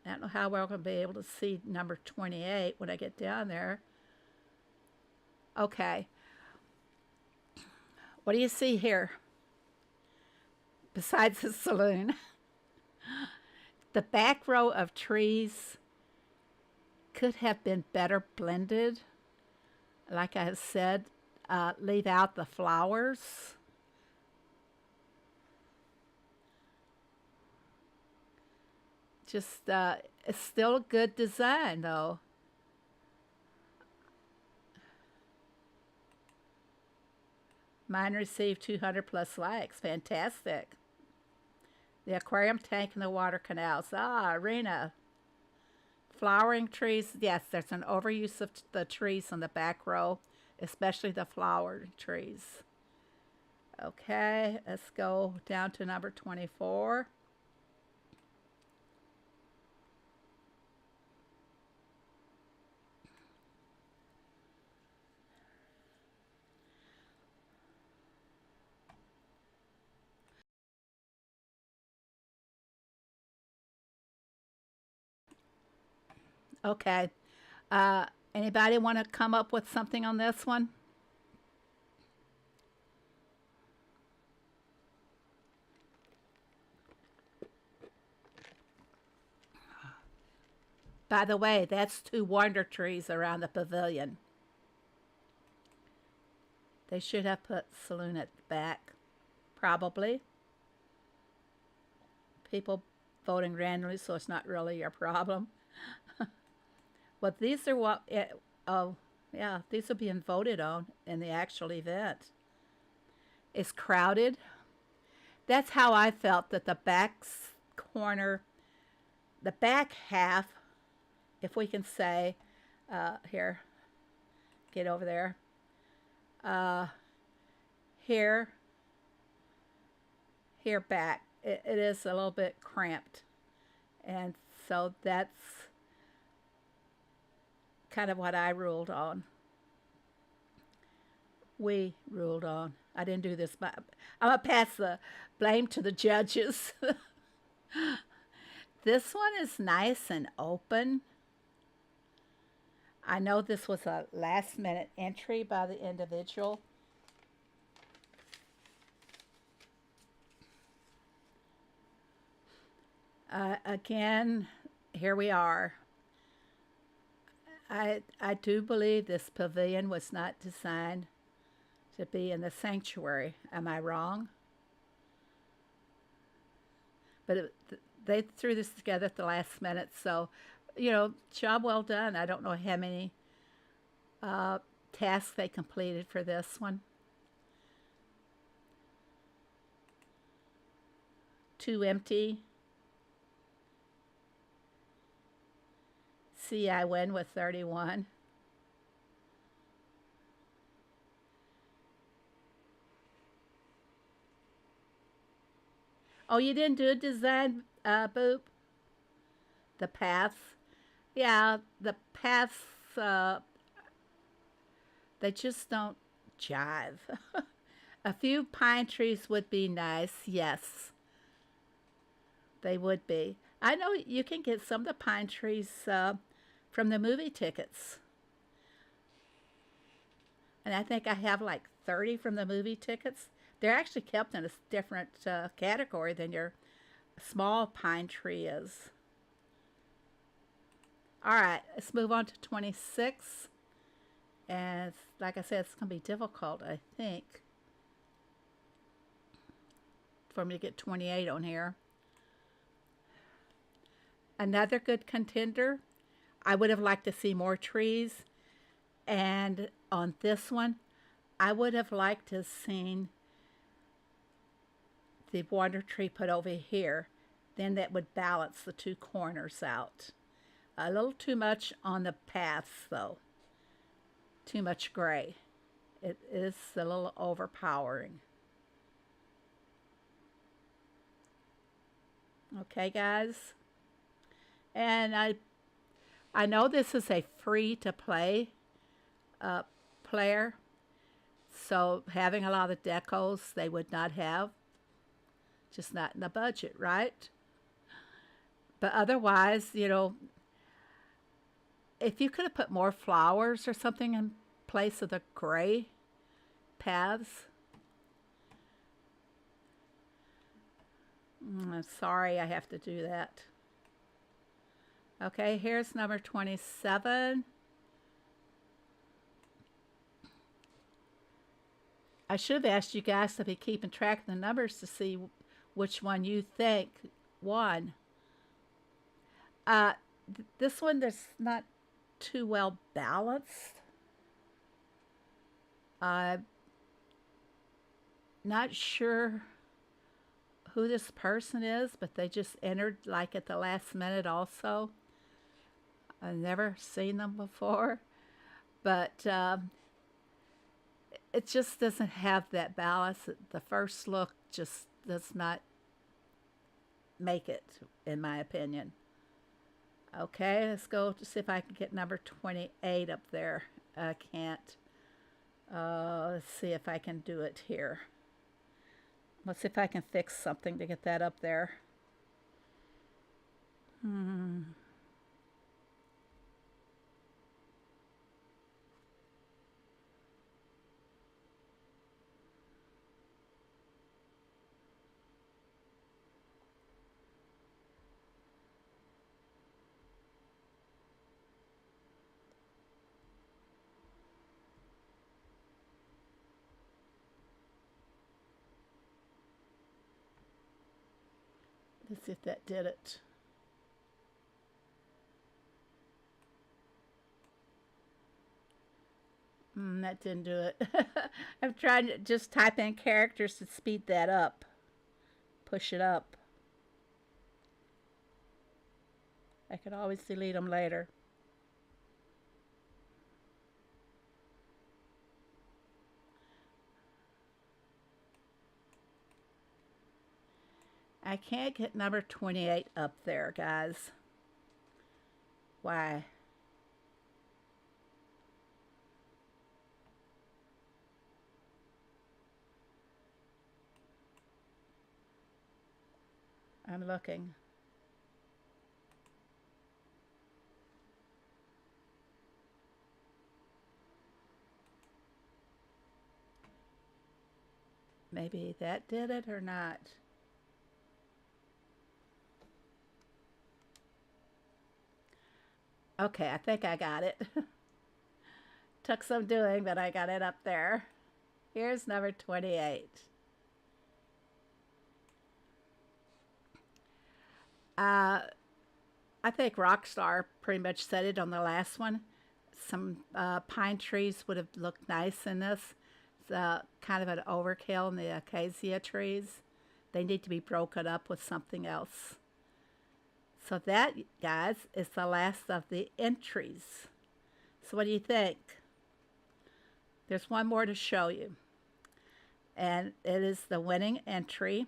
I don't know how we're going to be able to see number 28 when I get down there. Okay. What do you see here? Besides the saloon. The back row of trees could have been better blended. Like I said, leave out the flowers. Just, it's still a good design, though. Mine received 200 plus likes. Fantastic. The aquarium tank and the water canals. Ah, arena. Flowering trees. Yes, there's an overuse of the trees on the back row, especially the flower trees. Okay, let's go down to number 24. Okay. Uh, Anybody want to come up with something on this one? By the way, that's 2 wonder trees around the pavilion. They should have put saloon at the back. Probably. People voting randomly, so it's not really your problem. But these are what, oh, yeah, these are being voted on in the actual event. It's crowded. That's how I felt that the back corner, the back half, if we can say, here, get over there, here, here back, it is a little bit cramped. And so that's kind of what I ruled on. We ruled on. I didn't do this, but I'm going to pass the blame to the judges. This one is nice and open. I know this was a last minute entry by the individual. Again, here we are. I do believe this pavilion was not designed to be in the sanctuary. Am I wrong? But they threw this together at the last minute, so, you know, job well done. I don't know how many tasks they completed for this one. 2 empty. See, I win with 31. Oh, you didn't do a design, Boop? The paths? Yeah, the paths, they just don't jive. A few pine trees would be nice, yes. They would be. I know you can get some of the pine trees from the movie tickets. And I think I have like 30 from the movie tickets. They're actually kept in a different category than your small pine tree is. All right, let's move on to 26. And like I said, it's going to be difficult, I think, for me to get 28 on here. Another good contender. I would have liked to see more trees. And on this one, I would have liked to have seen the water tree put over here. Then that would balance the two corners out. A little too much on the paths, though. Too much gray. It is a little overpowering. Okay, guys? And I know this is a free-to-play player, so having a lot of decos they would not have. Just not in the budget, right? But otherwise, you know, if you could have put more flowers or something in place of the gray paths. I'm sorry I have to do that. Okay, here's number 27. I should have asked you guys to be keeping track of the numbers to see which one you think won. This one, there's not too well balanced. I'm not sure who this person is, but they just entered like at the last minute also. I've never seen them before, but it just doesn't have that balance. The first look just does not make it, in my opinion. Okay, let's go to see if I can get number 28 up there. I can't. Let's see if I can do it here. Let's see if I can fix something to get that up there. Let's see if that did it. That didn't do it. I'm trying to just type in characters to speed that up. Push it up. I could always delete them later. I can't get number 28 up there, guys. Why? I'm looking. Maybe that did it or not. Okay, I think I got it. Took some doing, but I got it up there. Here's number 28. I think Rockstar pretty much said it on the last one. Some pine trees would have looked nice in this. It's kind of an overkill in the acacia trees. They need to be broken up with something else. So that, guys, is the last of the entries. So what do you think? There's one more to show you. And it is the winning entry.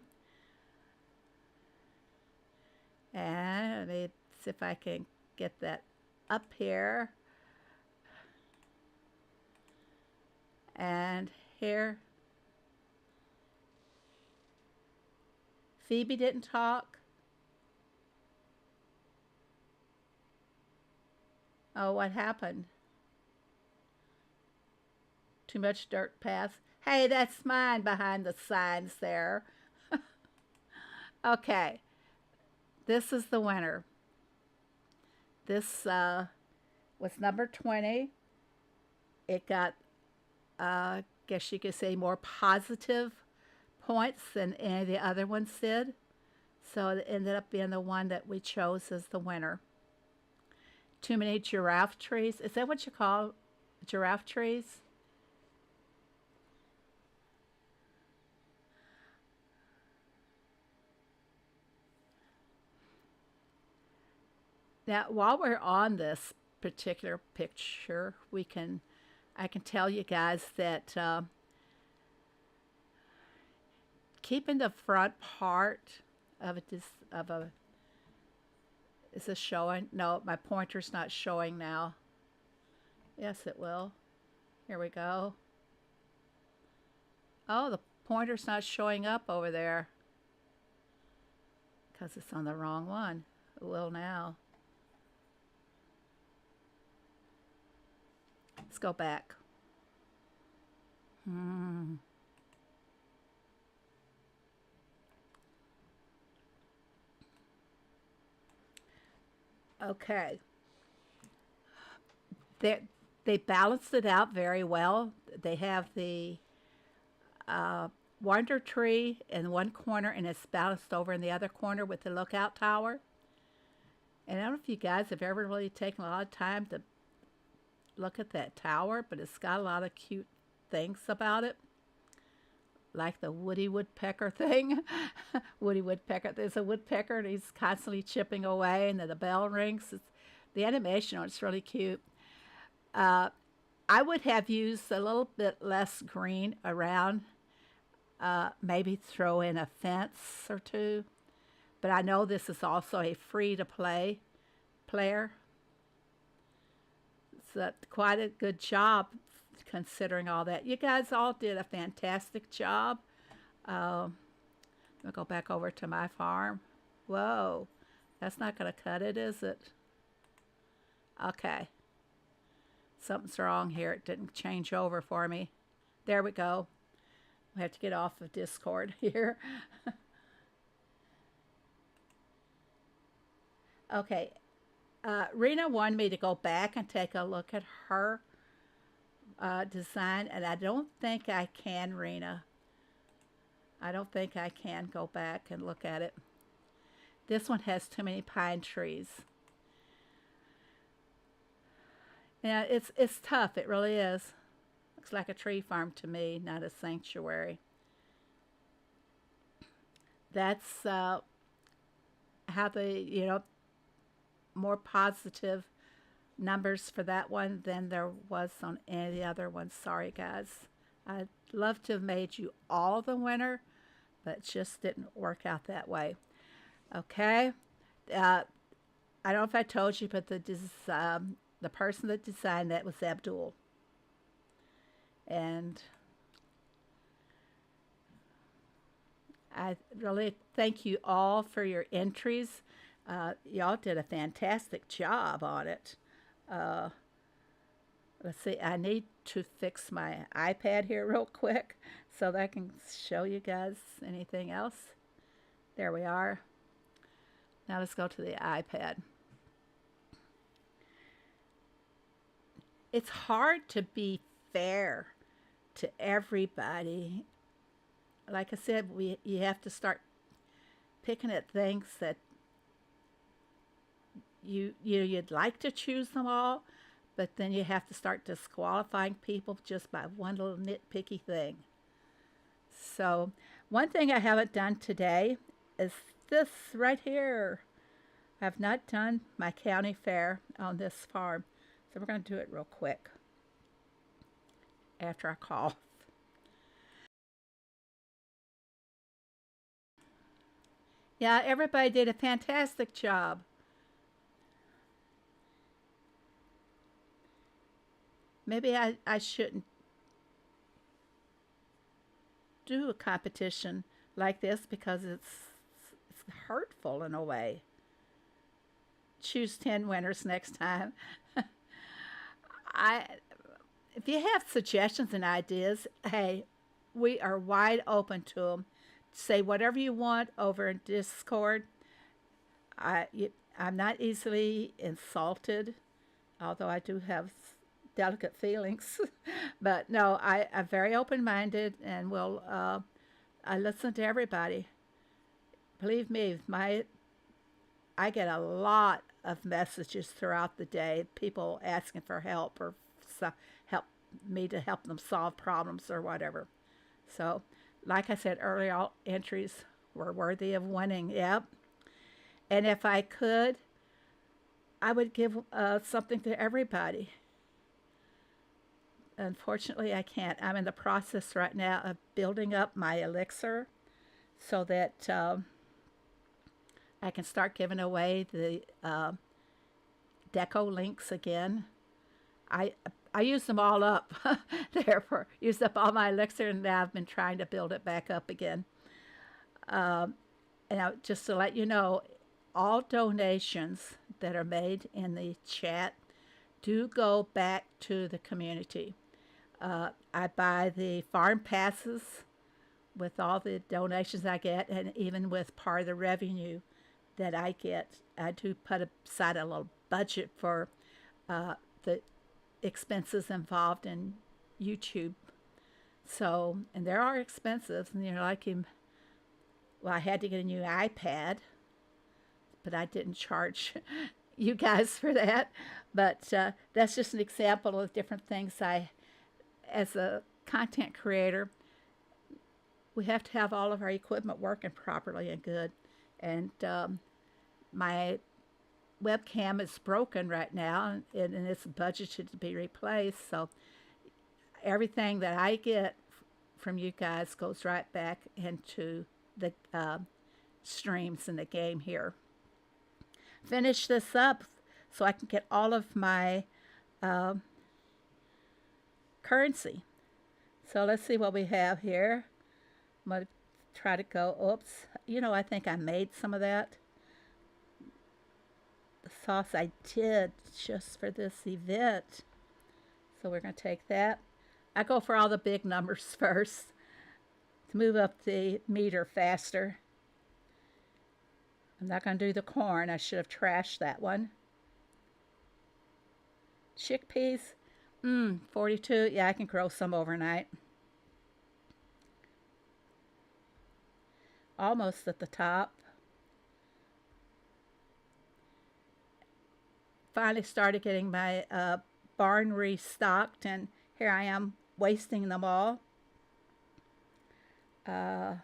And let me see if I can get that up here. And here. Phoebe didn't talk. Oh, what happened? Too much dirt path. Hey, that's mine behind the signs there. Okay, this is the winner. This was number 20. It got, guess you could say, more positive points than any of the other ones did. So it ended up being the one that we chose as the winner. Too many giraffe trees. Is that what you call giraffe trees? Now, while we're on this particular picture, I can tell you guys that keeping the front part of a is this showing? No, my pointer's not showing now. Yes, it will. Here we go. Oh, the pointer's not showing up over there because it's on the wrong one. It will now. Let's go back. Okay. They they balanced it out very well. They have the wonder tree in one corner and it's balanced over in the other corner with the lookout tower. And I don't know if you guys have ever really taken a lot of time to look at that tower, but it's got a lot of cute things about it. Like the Woody Woodpecker thing. Woody Woodpecker. There's a woodpecker and he's constantly chipping away and then the bell rings. The animation on it's really cute. Uh, I would have used a little bit less green around. Maybe throw in a fence or two. But I know this is also a free-to-play player. It's quite a good job considering all that. You guys all did a fantastic job. I'll go back over to my farm. Whoa, that's not going to cut it, is it? Okay. Something's wrong here. It didn't change over for me. There we go. We have to get off of Discord here. Okay. Rena wanted me to go back and take a look at her design, and I don't think I can, Rena. I don't think I can go back and look at it. This one has too many pine trees. Yeah, it's tough. It really is. Looks like a tree farm to me, not a sanctuary. That's how more positive numbers for that one than there was on any of the other ones. Sorry, guys. I'd love to have made you all the winner, but it just didn't work out that way. Okay. I don't know if I told you, but the person that designed that was Abdul. And I really thank you all for your entries. Y'all did a fantastic job on it. Uh, let's see, I need to fix my iPad here real quick so that I can show you guys anything else. There we are. Now let's go to the iPad. It's hard to be fair to everybody. Like I said, you have to start picking at things that you'd like to choose them all, but then you have to start disqualifying people just by one little nitpicky thing. So one thing I haven't done today is this right here. I've not done my county fair on this farm, so we're going to do it real quick after I cough. Yeah, everybody did a fantastic job. Maybe I shouldn't do a competition like this because it's hurtful in a way. Choose 10 winners next time. I if you have suggestions and ideas, hey, we are wide open to them. Say whatever you want over in Discord. I you, I'm not easily insulted, although I do have delicate feelings. But no, I'm very open minded and will I listen to everybody. Believe me, my I get a lot of messages throughout the day, people asking for help or help me to help them solve problems or whatever. So, like I said earlier, all entries were worthy of winning. Yep. And if I could, I would give something to everybody. Unfortunately, I can't. I'm in the process right now of building up my elixir so that I can start giving away the deco links again. I I used them all up. Therefore, used up all my elixir, and now I've been trying to build it back up again. Um, and just to let you know, all donations that are made in the chat do go back to the community. I buy the farm passes with all the donations I get, and even with part of the revenue that I get, I do put aside a little budget for the expenses involved in YouTube. So, and there are expenses, and like well, I had to get a new iPad, but I didn't charge you guys for that. But that's just an example of different things as a content creator, we have to have all of our equipment working properly and good. And my webcam is broken right now, and it's budgeted to be replaced. So everything that I get from you guys goes right back into the streams in the game here. Finish this up so I can get all of my currency. So let's see what we have here. I'm going to try to go, oops, I think I made some of that. The sauce I did just for this event. So we're going to take that. I go for all the big numbers first to move up the meter faster. I'm not going to do the corn. I should have trashed that one. Chickpeas, 42. Yeah, I can grow some overnight. Almost at the top. Finally started getting my barn restocked, and here I am wasting them all. Now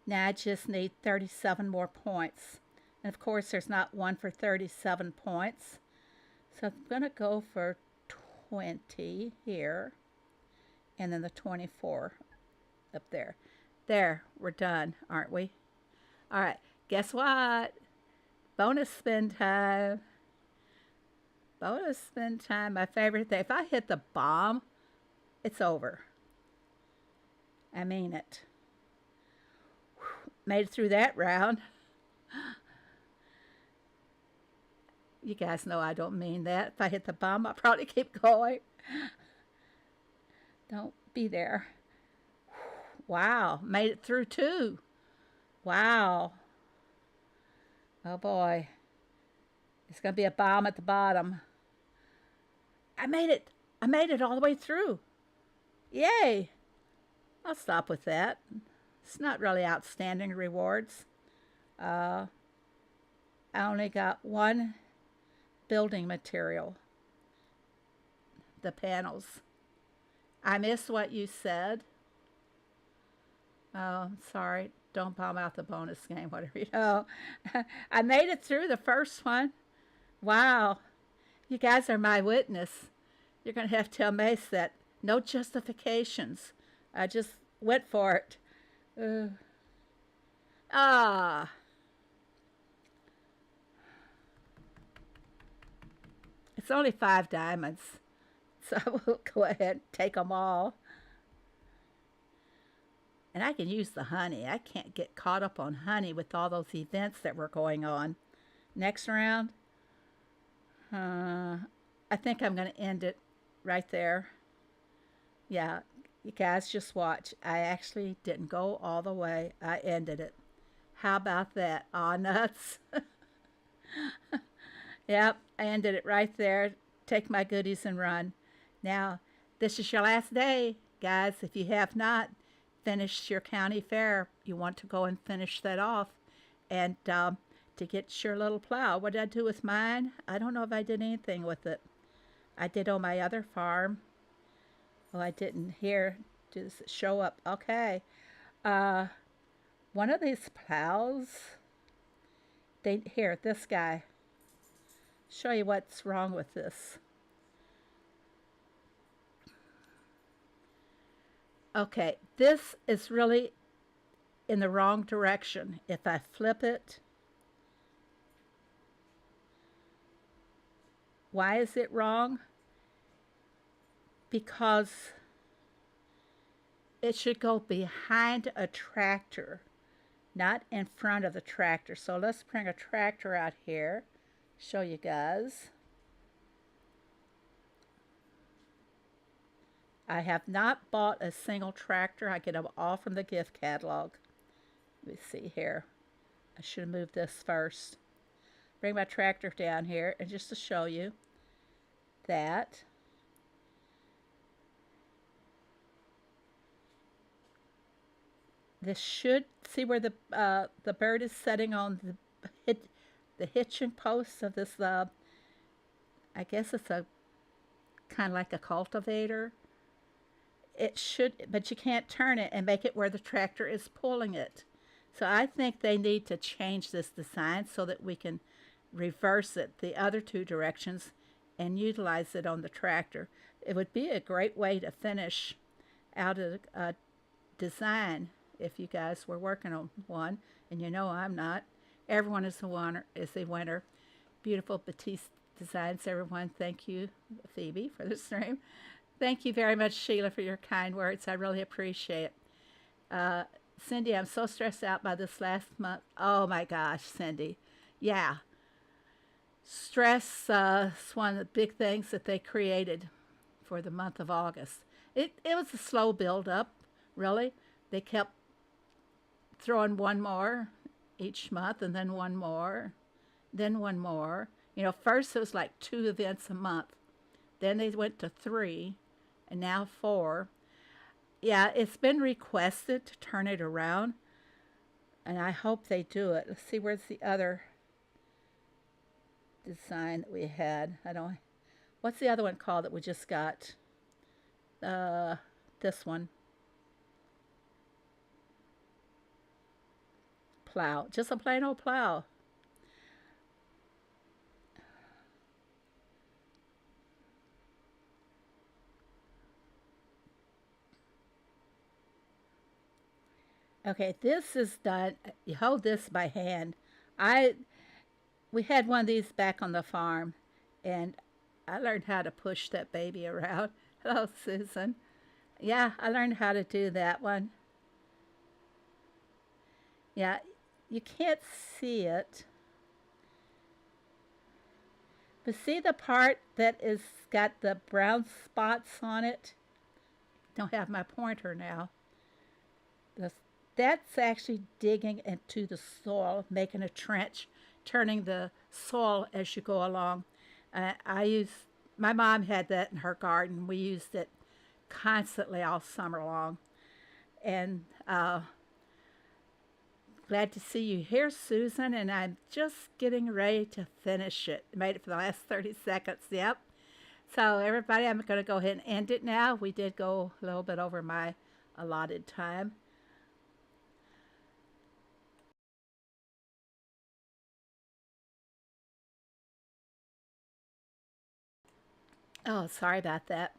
I just need 37 more points. And of course, there's not one for 37 points. So I'm going to go for 20 here. And then the 24 up there. There, we're done, aren't we? All right, guess what? Bonus spin time. Bonus spin time, my favorite thing. If I hit the bomb, it's over. I mean it. Made it through that round. You guys know I don't mean that. If I hit the bomb, I'll probably keep going. Don't be there. Wow, made it through too. Wow. Oh boy. It's going to be a bomb at the bottom. I made it. I made it all the way through. Yay. I'll stop with that. It's not really outstanding rewards. I only got one building material. The panels. I missed what you said. Oh, sorry. Don't bomb out the bonus game, whatever you know. I made it through the first one. Wow. You guys are my witness. You're going to have to tell Mace that. No justifications. I just went for it. Ah. It's only 5 diamonds. So we'll go ahead and take them all. And I can use the honey. I can't get caught up on honey with all those events that were going on. Next round, I think I'm going to end it right there. Yeah, you guys just watch. I actually didn't go all the way. I ended it. How about that? Aw, nuts. Yep, I ended it right there. Take my goodies and run. Now, this is your last day, guys. If you have not finished your county fair, you want to go and finish that off. And to get your little plow. What did I do with mine? I don't know if I did anything with it. I did on my other farm. Oh, I didn't here. Does it show up? Okay. Uh, one of these plows, here, this guy. Show you what's wrong with this. Okay, this is really in the wrong direction. If I flip it, why is it wrong? Because it should go behind a tractor, not in front of the tractor. So let's bring a tractor out here, show you guys. I have not bought a single tractor. I get them all from the gift catalog. Let me see here. I should have moved this first. Bring my tractor down here, and just to show you that this should, see where the bird is setting on the hitching post of this, I guess it's a kind of like a cultivator. It should, but you can't turn it and make it where the tractor is pulling it. So I think they need to change this design so that we can reverse it the other two directions and utilize it on the tractor. It would be a great way to finish out a design if you guys were working on one, and you know I'm not. Everyone is a winner. Beautiful Batiste designs, everyone. Thank you, Phoebe, for the stream. Thank you very much, Sheila, for your kind words. I really appreciate it. Cindy, I'm so stressed out by this last month. Oh my gosh, Cindy. Yeah. Stress is one of the big things that they created for the month of August. It was a slow build up, really. They kept throwing one more each month, and then one more, then one more. You know, first it was like 2 events a month. Then they went to 3, and now 4. Yeah, it's been requested to turn it around, and I hope they do it. Let's see, where's the other design that we had? What's the other one called that we just got? This one. Plow. Just a plain old plow. Okay, this is done. You hold this by hand. We had one of these back on the farm, and I learned how to push that baby around. Hello, Susan. Yeah, I learned how to do that one. Yeah, you can't see it. But see the part that is got the brown spots on it? Don't have my pointer now. That's actually digging into the soil, making a trench, turning the soil as you go along. My mom had that in her garden. We used it constantly all summer long. And glad to see you here, Susan, and I'm just getting ready to finish it. Made it for the last 30 seconds, yep. So everybody, I'm going to go ahead and end it now. We did go a little bit over my allotted time. Oh, sorry about that.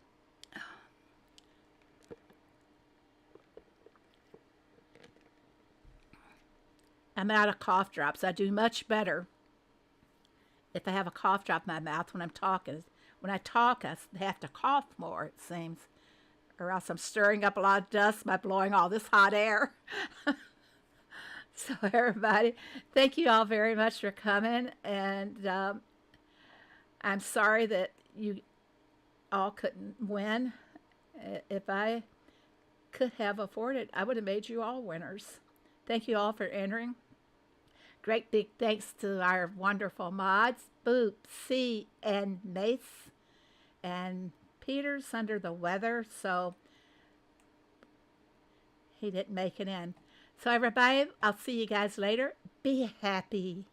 I'm out of cough drops. I do much better if I have a cough drop in my mouth when I'm talking. When I talk, I have to cough more, it seems, or else I'm stirring up a lot of dust by blowing all this hot air. So, everybody, thank you all very much for coming. And I'm sorry that you all couldn't win. If I could have afforded, I would have made you all winners. Thank you all for entering. Great big thanks to our wonderful mods, Boop, C, and Mace. And Peter's under the weather, so he didn't make it in. So, everybody, I'll see you guys later. Be happy.